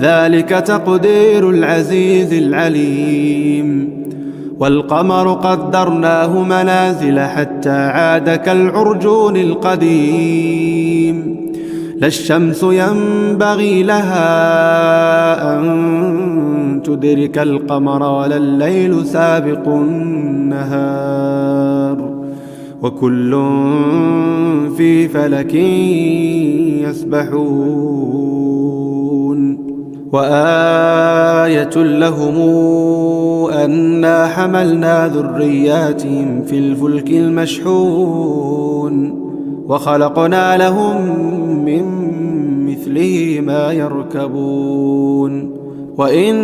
ذلك تقدير العزيز العليم والقمر قدرناه منازل حتى عاد كالعرجون القديم لا الشمس ينبغي لها أن تدرك القمر ولا الليل سابق النهار وكل في فلك يسبحون وآية لهم أنا حملنا ذرياتهم في الفلك المشحون وخلقنا لهم من مثله ما يركبون وإن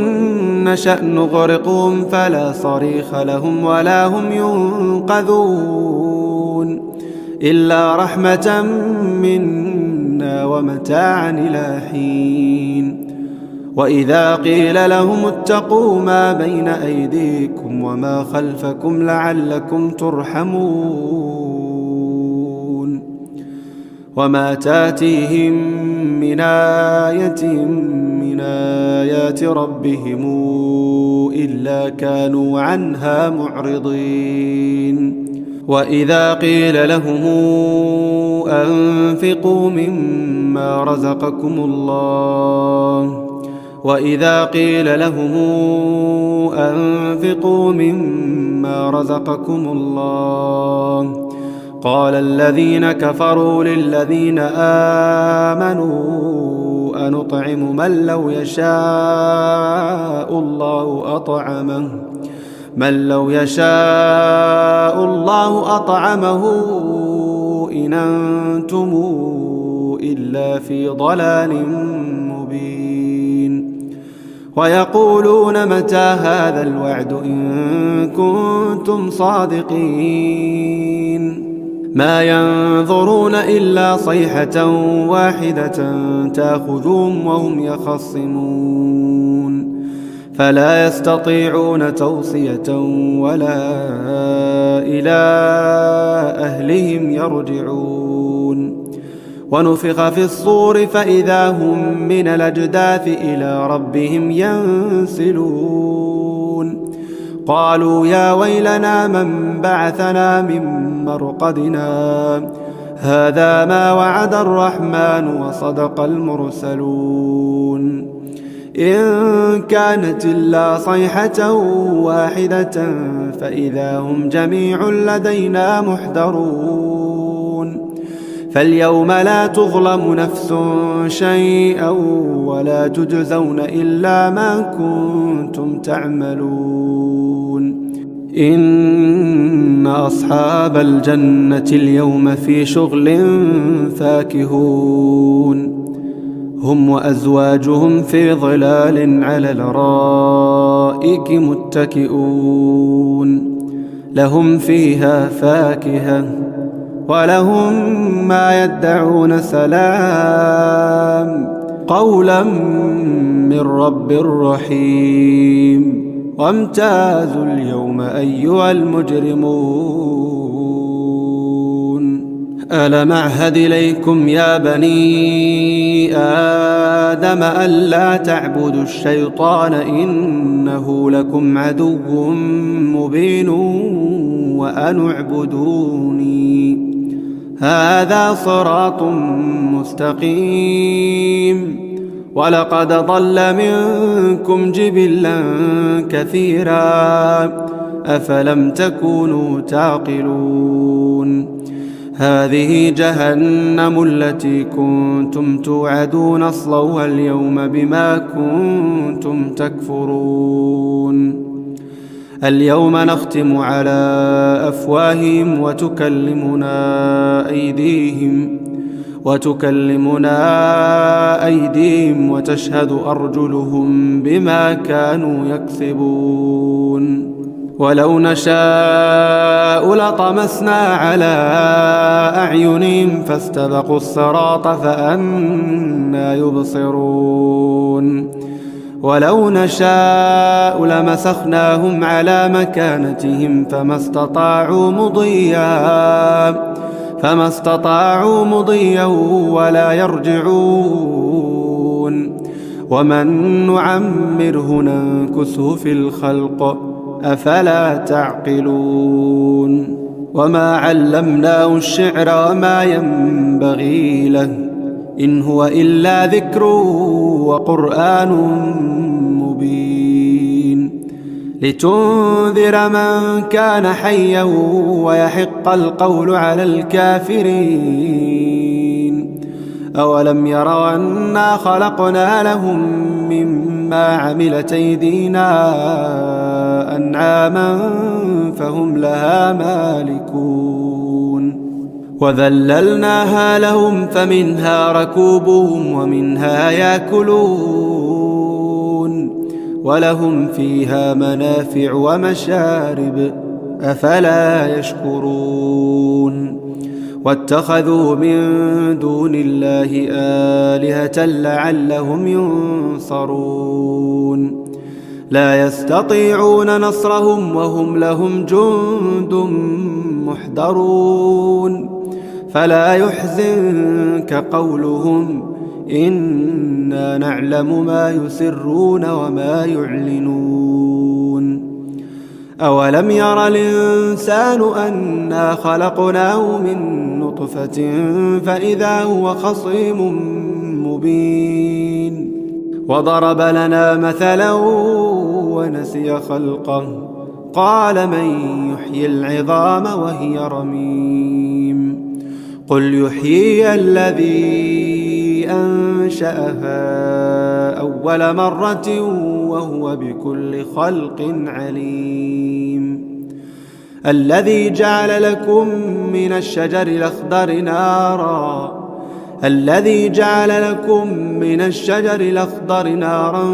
نشأ نغرقهم فلا صريخ لهم ولا هم ينقذون إلا رحمة منا ومتاعا إلى حين وإذا قيل لهم اتقوا ما بين أيديكم وما خلفكم لعلكم ترحمون وما تاتيهم من آية من آيات ربهم إلا كانوا عنها معرضين وإذا قيل لهم أنفقوا مما رزقكم الله قال الذين كفروا للذين آمنوا أنطعم من لو يشاء الله أطعمه إن أنتم إلا في ضلال مبين ويقولون متى هذا الوعد إن كنتم صادقين ما ينظرون إلا صيحة واحدة تأخذهم وهم يخصمون فلا يستطيعون توصية ولا إلى أهلهم يرجعون ونفخ في الصور فإذا هم من الأجداث إلى ربهم ينسلون قالوا يا ويلنا من بعثنا من مرقدنا هذا ما وعد الرحمن وصدق المرسلون إن كانت إلا صيحة واحدة فإذا هم جميع لدينا محضرون فاليوم لا تظلم نفس شيئا ولا تجزون إلا ما كنتم تعملون. إن أصحاب الجنة اليوم في شغل فاكهون، هم وأزواجهم في ظلال على الأرائك متكئون، لهم فيها فاكهة ولهم ما يدعون. سلام قولا من رب رحيم. وامتازوا اليوم أيها المجرمون. ألم أعهد إليكم يا بني آدم ألا تعبدوا الشيطان إنه لكم عدو مبين وأن اعبدوني هذا صراط مستقيم. ولقد ضل منكم جبلا كثيرا أفلم تكونوا تعقلون. هذه جهنم التي كنتم توعدون اصلوها اليوم بما كنتم تكفرون. اليوم نختم على أفواههم وتكلمنا أيديهم وتشهد أرجلهم بما كانوا يكسبون. ولو نشاء لطمسنا على أعينهم فاستبقوا الصراط فأنى يبصرون. ولو نشاء لمسخناهم على مكانتهم فما استطاعوا مضيا ولا يرجعون. ومن نعمره ننكسه في الخلق أفلا تعقلون. وما علمناه الشعر وما ينبغي له إن هو إلا ذكر وقرآن مبين لتنذر من كان حيا ويحق القول على الكافرين. أولم يروا أنا خلقنا لهم مما عملت أيدينا أنعاما فهم لها مالكون. وذللناها لهم فمنها ركوبهم ومنها يأكلون ولهم فيها منافع ومشارب أفلا يشكرون. واتخذوا من دون الله آلهة لعلهم ينصرون. لا يستطيعون نصرهم وهم لهم جند محضرون. فلا يحزنك قولهم إنا نعلم ما يسرون وما يعلنون. أولم ير الإنسان أنا خلقناه من نطفة فإذا هو خصيم مبين. وضرب لنا مثلا ونسي خلقه قال من يحيي العظام وهي رميم. قل يحييها الذي أنشأها أول مرة وهو بكل خلق عليم. الذي جعل لكم من الشجر الأخضر نارا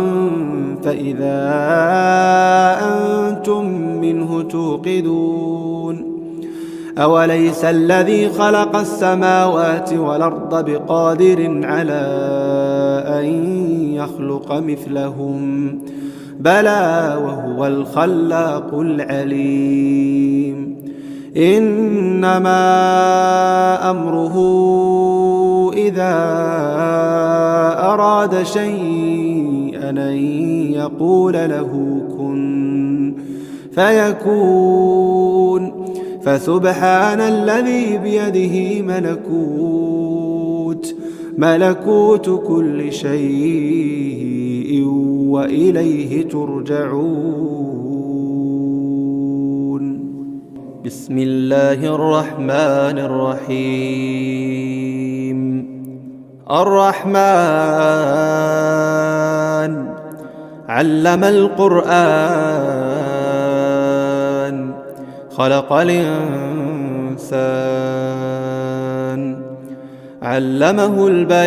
فإذا أنتم منه توقدون. أوليس الذي خلق السماوات والأرض بقادر على أن يخلق مثلهم بلى وهو الخلاق العليم. إنما أمره إذا أراد شيئا أن يقول له كن فيكون. فسبحان الذي بيده ملكوت كل شيء وإليه ترجعون. بسم الله الرحمن الرحيم. الرحمن علم القرآن خلق الإنسان علمه البيان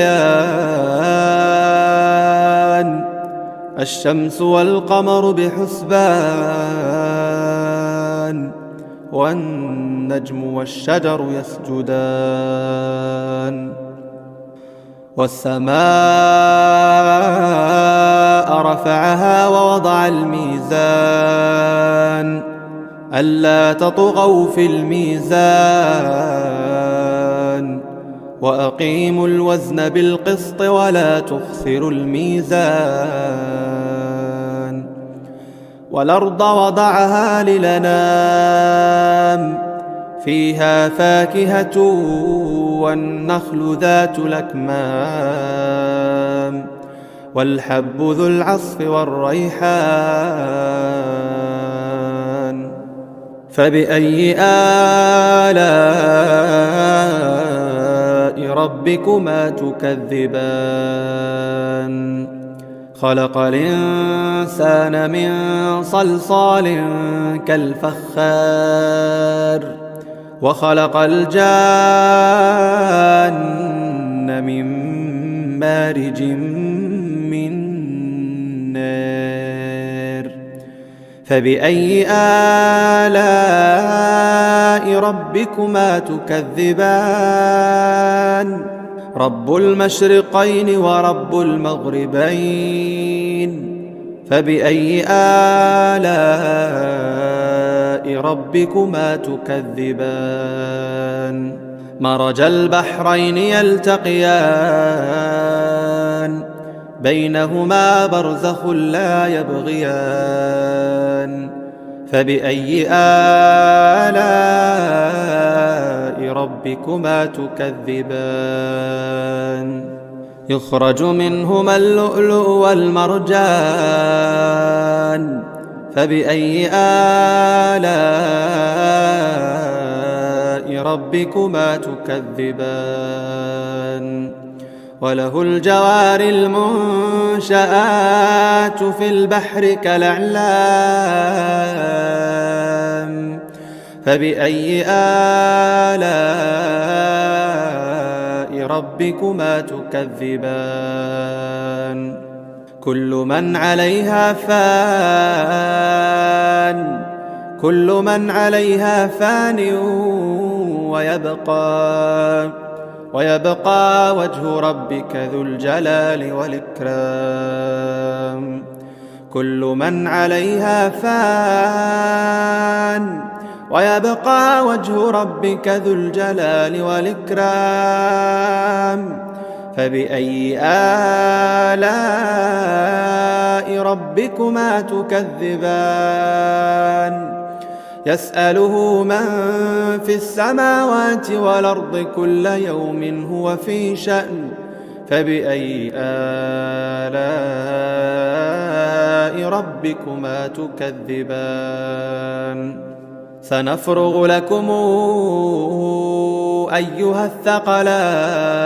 الشمس والقمر بحسبان والنجم والشجر يسجدان والسماء رفعها ووضع الميزان ألا تطغوا في الميزان وأقيموا الوزن بالقسط ولا تخسروا الميزان والأرض وضعها للأنام فيها فاكهة والنخل ذات الأكمام والحب ذو العصف والريحان فبأي آلاء ربكما تكذبان خلق الإنسان من صلصال كالفخار وخلق الجان من مارج من نار فبأي آلاء ربكما تكذبان رب المشرقين ورب المغربين فبأي آلاء ربكما تكذبان مرج البحرين يلتقيان بينهما برزخ لا يبغيان فبأي آلاء ربكما تكذبان يخرج منهما اللؤلؤ والمرجان فبأي آلاء ربكما تكذبان وله الجوار المنشآت في البحر كالأعلام فبأي آلاء ربكما تكذبان كل من عليها فان كل من عليها فان ويبقى وجه ربك ذو الجلال والإكرام كل من عليها فان ويبقى وجه ربك ذو الجلال والإكرام فبأي آلاء ربكما تكذبان يسأله من في السماوات والأرض كل يوم هو في شأن فبأي آلاء ربكما تكذبان سنفرغ لكم أيها الثقلان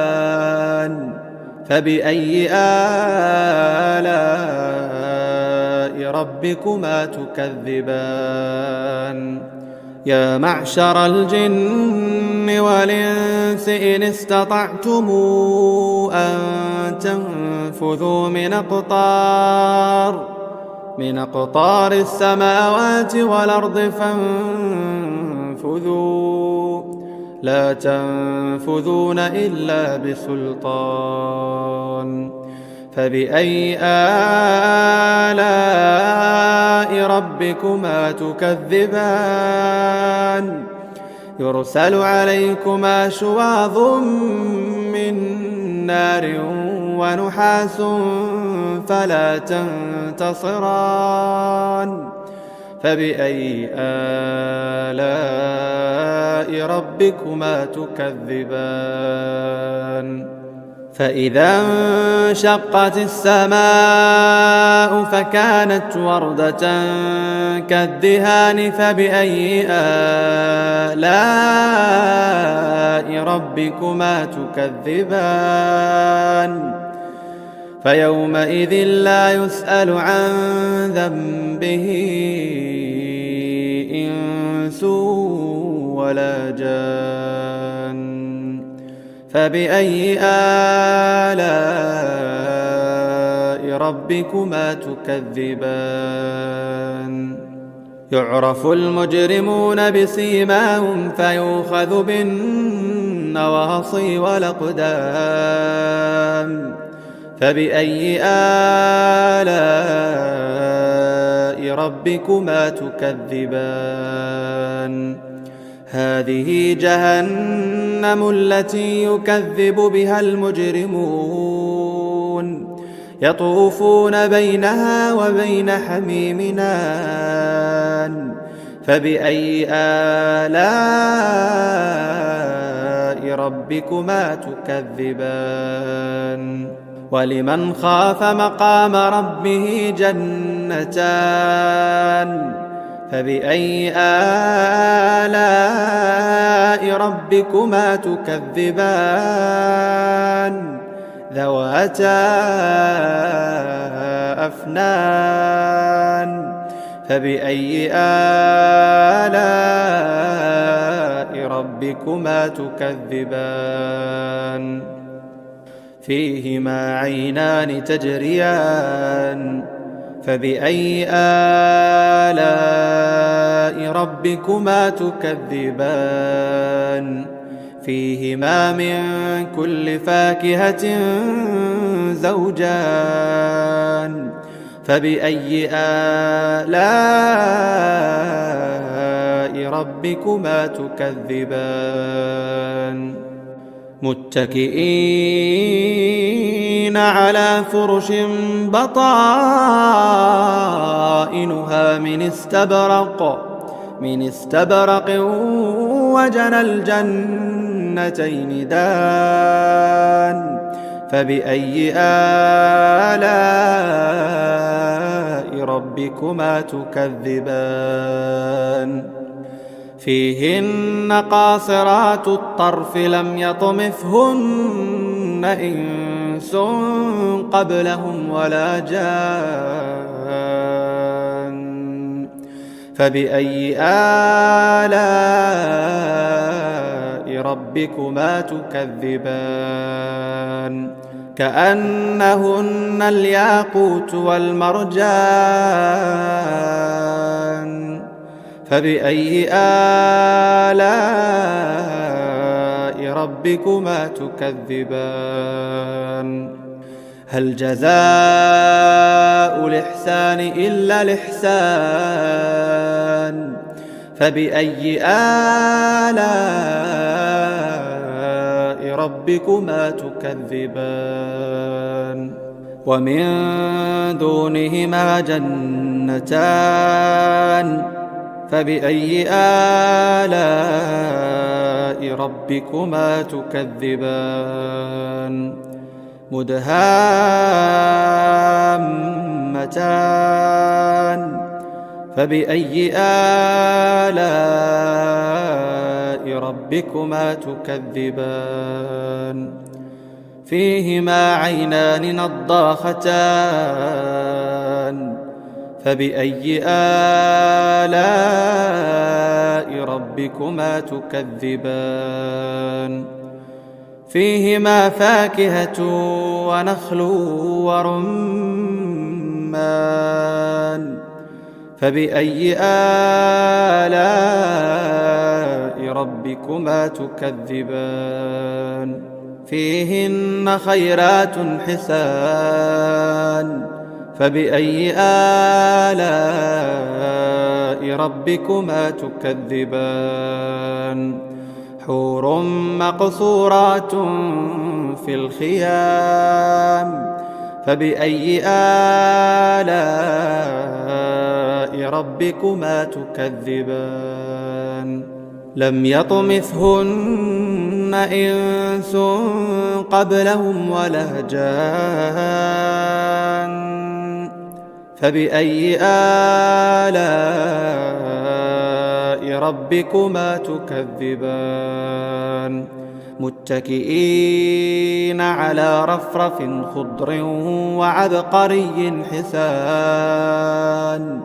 فبأي آلاء ربكما تكذبان يا معشر الجن والإنس إن استطعتم أن تنفذوا من أقطار السماوات والأرض فانفذوا لا تنفذون إلا بسلطان فبأي آلاء ربكما تكذبان يرسل عليكما شواظ من نار ونحاس فلا تنتصران فبأي آلاء ربكما تكذبان فإذا انشقت السماء فكانت وردة كالدهان فبأي آلاء ربكما تكذبان فيومئذ لا يسأل عن ذنبه إنس ولا جان فبأي آلاء ربكما تكذبان يعرف المجرمون بسيماهم فيؤخذ بالنواصي والأقدام فبأي آلاء ربكما تكذبان هذه جهنم التي يكذب بها المجرمون يطوفون بينها وبين حميم آن فبأي آلاء ربكما تكذبان ولمن خاف مقام ربه جنتان فبأي آلاء ربكما تكذبان ذواتا أفنان فبأي آلاء ربكما تكذبان فيهما عينان تجريان فبأي آلاء ربكما تكذبان فيهما من كل فاكهة زوجان فبأي آلاء ربكما تكذبان متكئين على فرش بطائنها من استبرق وجنى الجنتين دان فبأي آلاء ربكما تكذبان فيهن قاصرات الطرف لم يطمثهن إنس قبلهم ولا جان فبأي آلاء ربكما تكذبان كأنهن الياقوت والمرجان فبأي آلاء ربكما تكذبان هل جزاء الإحسان إلا الإحسان فبأي آلاء ربكما تكذبان ومن دونهما جنتان فبأي آلاء ربكما تكذبان مدهامتان فبأي آلاء ربكما تكذبان فيهما عينان نضاختان فبأي آلاء ربكما تكذبان فيهما فاكهة ونخل ورمان فبأي آلاء ربكما تكذبان فيهن خيرات حسان فبأي آلاء ربكما تكذبان حور مقصورات في الخيام فبأي آلاء ربكما تكذبان لم يطمثهن إنس قبلهم ولا جان فبأي آلاء ربكما تكذبان متكئين على رفرف خضر وعبقري حسان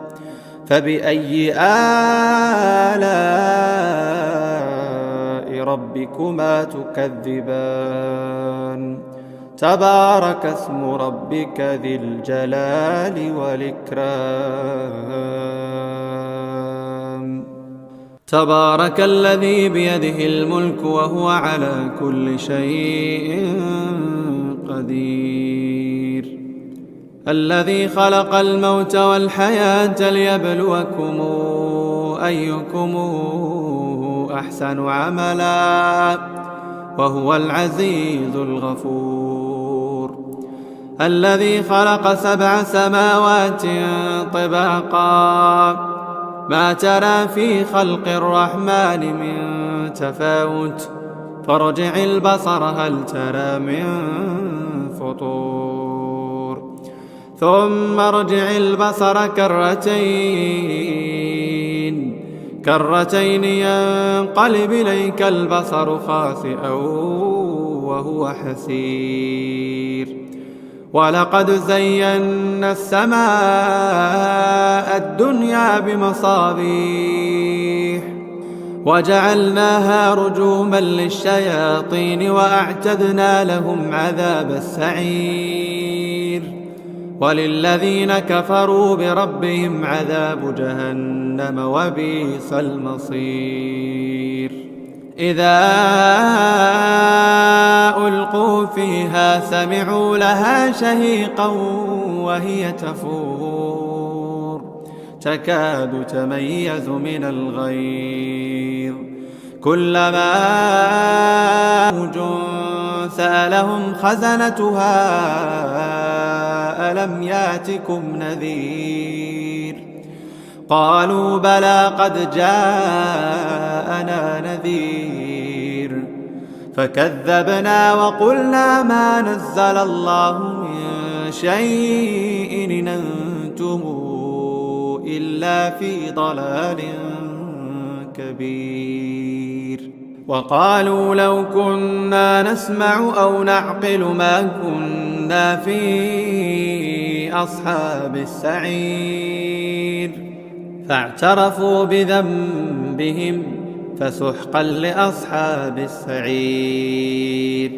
فبأي آلاء ربكما تكذبان تبارك اسم ربك ذي الجلال والإكرام تبارك الذي بيده الملك وهو على كل شيء قدير الذي خلق الموت والحياة ليبلوكم أيكم أحسن عملا وهو العزيز الغفور الذي خلق 7 سماوات طباقا ما ترى في خلق الرحمن من تفاوت فارجع البصر هل ترى من فطور ثم ارجع البصر كرتين ينقلب إليك البصر خاسئا وهو حسير ولقد زينا السماء الدنيا بمصابيح وجعلناها رجوما للشياطين وأعتدنا لهم عذاب السعير وللذين كفروا بربهم عذاب جهنم وبئس المصير إذا ألقوا فيها سمعوا لها شهيقا وهي تفور تكاد تميز من الغيظ كلما موج سألهم خزنتها ألم ياتكم نذير قالوا بلى قد جاءنا نذير فكذبنا وقلنا ما نزل الله من شيء إن أنتم إلا في ضلال كبير وقالوا لو كنا نسمع أو نعقل ما كنا في أصحاب السعير فاعترفوا بذنبهم فسحقا لأصحاب السعير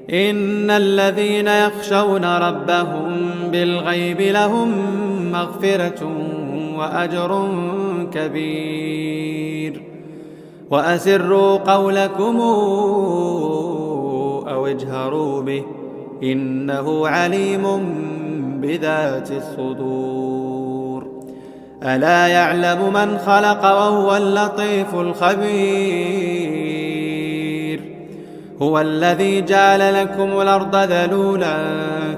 إن الذين يخشون ربهم بالغيب لهم مغفرة وأجر كبير وأسروا قولكم أو اجهروا به إنه عليم بذات الصدور ألا يعلم من خلق وهو اللطيف الخبير هو الذي جعل لكم الأرض ذلولا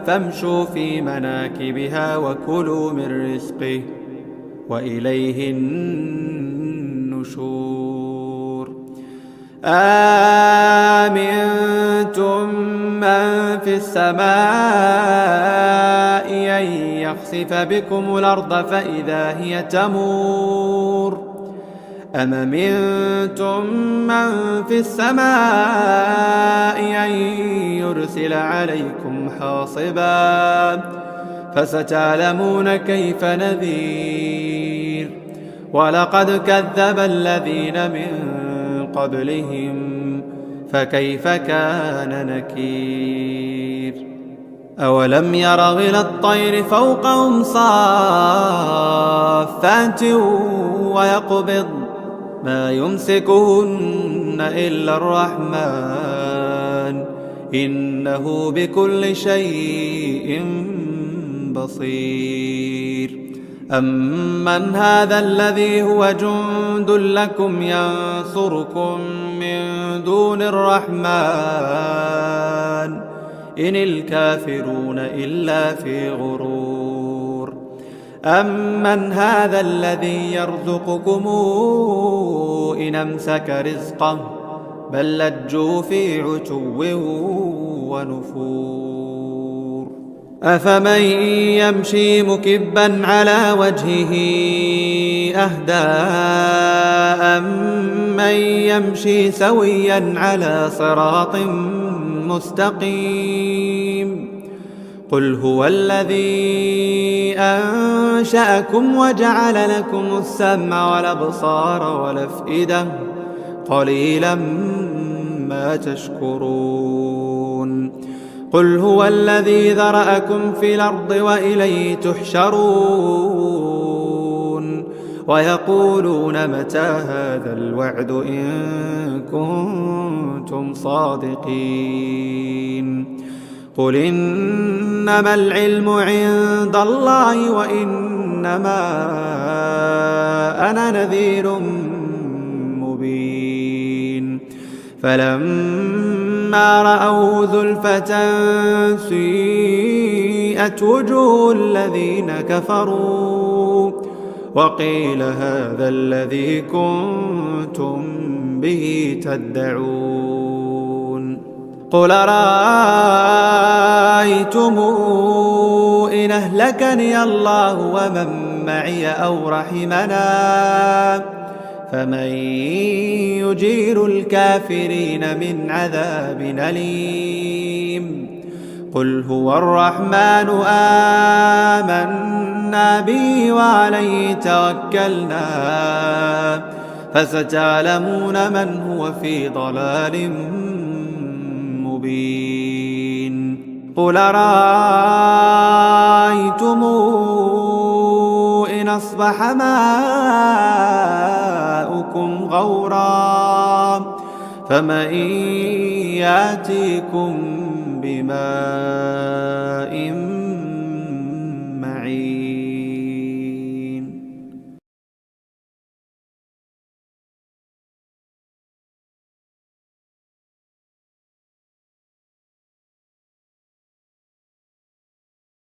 فامشوا في مناكبها وكلوا من رزقه وإليه النشور آمنتم من في السماء أن يخسف بكم الأرض فإذا هي تمور أم أمنتم من في السماء أن يرسل عليكم حاصبا فستعلمون كيف نذير ولقد كذب الذين من قبلهم فكيف كان نكير أولم يروا إلى الطير فوقهم صافات ويقبض ما يمسكهن إلا الرحمن إنه بكل شيء بصير أمن هذا الذي هو جند لكم ينصركم من دون الرحمن إن الكافرون إلا في غرور أمن هذا الذي يرزقكم إن أمسك رزقه بل لجوا في عتو ونفور أفمن يمشي مكبا على وجهه أهدى أمن يمشي سويا على صراط مستقيم قل هو الذي أنشأكم وجعل لكم السمع والأبصار والأفئدة قليلا ما تشكرون قل هو الذي ذرأكم في الأرض وإليه تحشرون ويقولون متى هذا الوعد إن كنتم صادقين قل إنما العلم عند الله وإنما أنا نذير مبين فلما رأوه زلفة سيئت وجوه الذين كفروا وقيل هذا الذي كنتم به تدعون قل رأيتم إن أهلكني الله ومن معي أو رحمنا فمن يجير الكافرين من عذاب أليم قل هو الرحمن آمنا به وعليه توكلنا فستعلمون من هو في ضلال مبين قل رأيتم إن أصبح ماؤكم غورا فمن يأتيكم بماء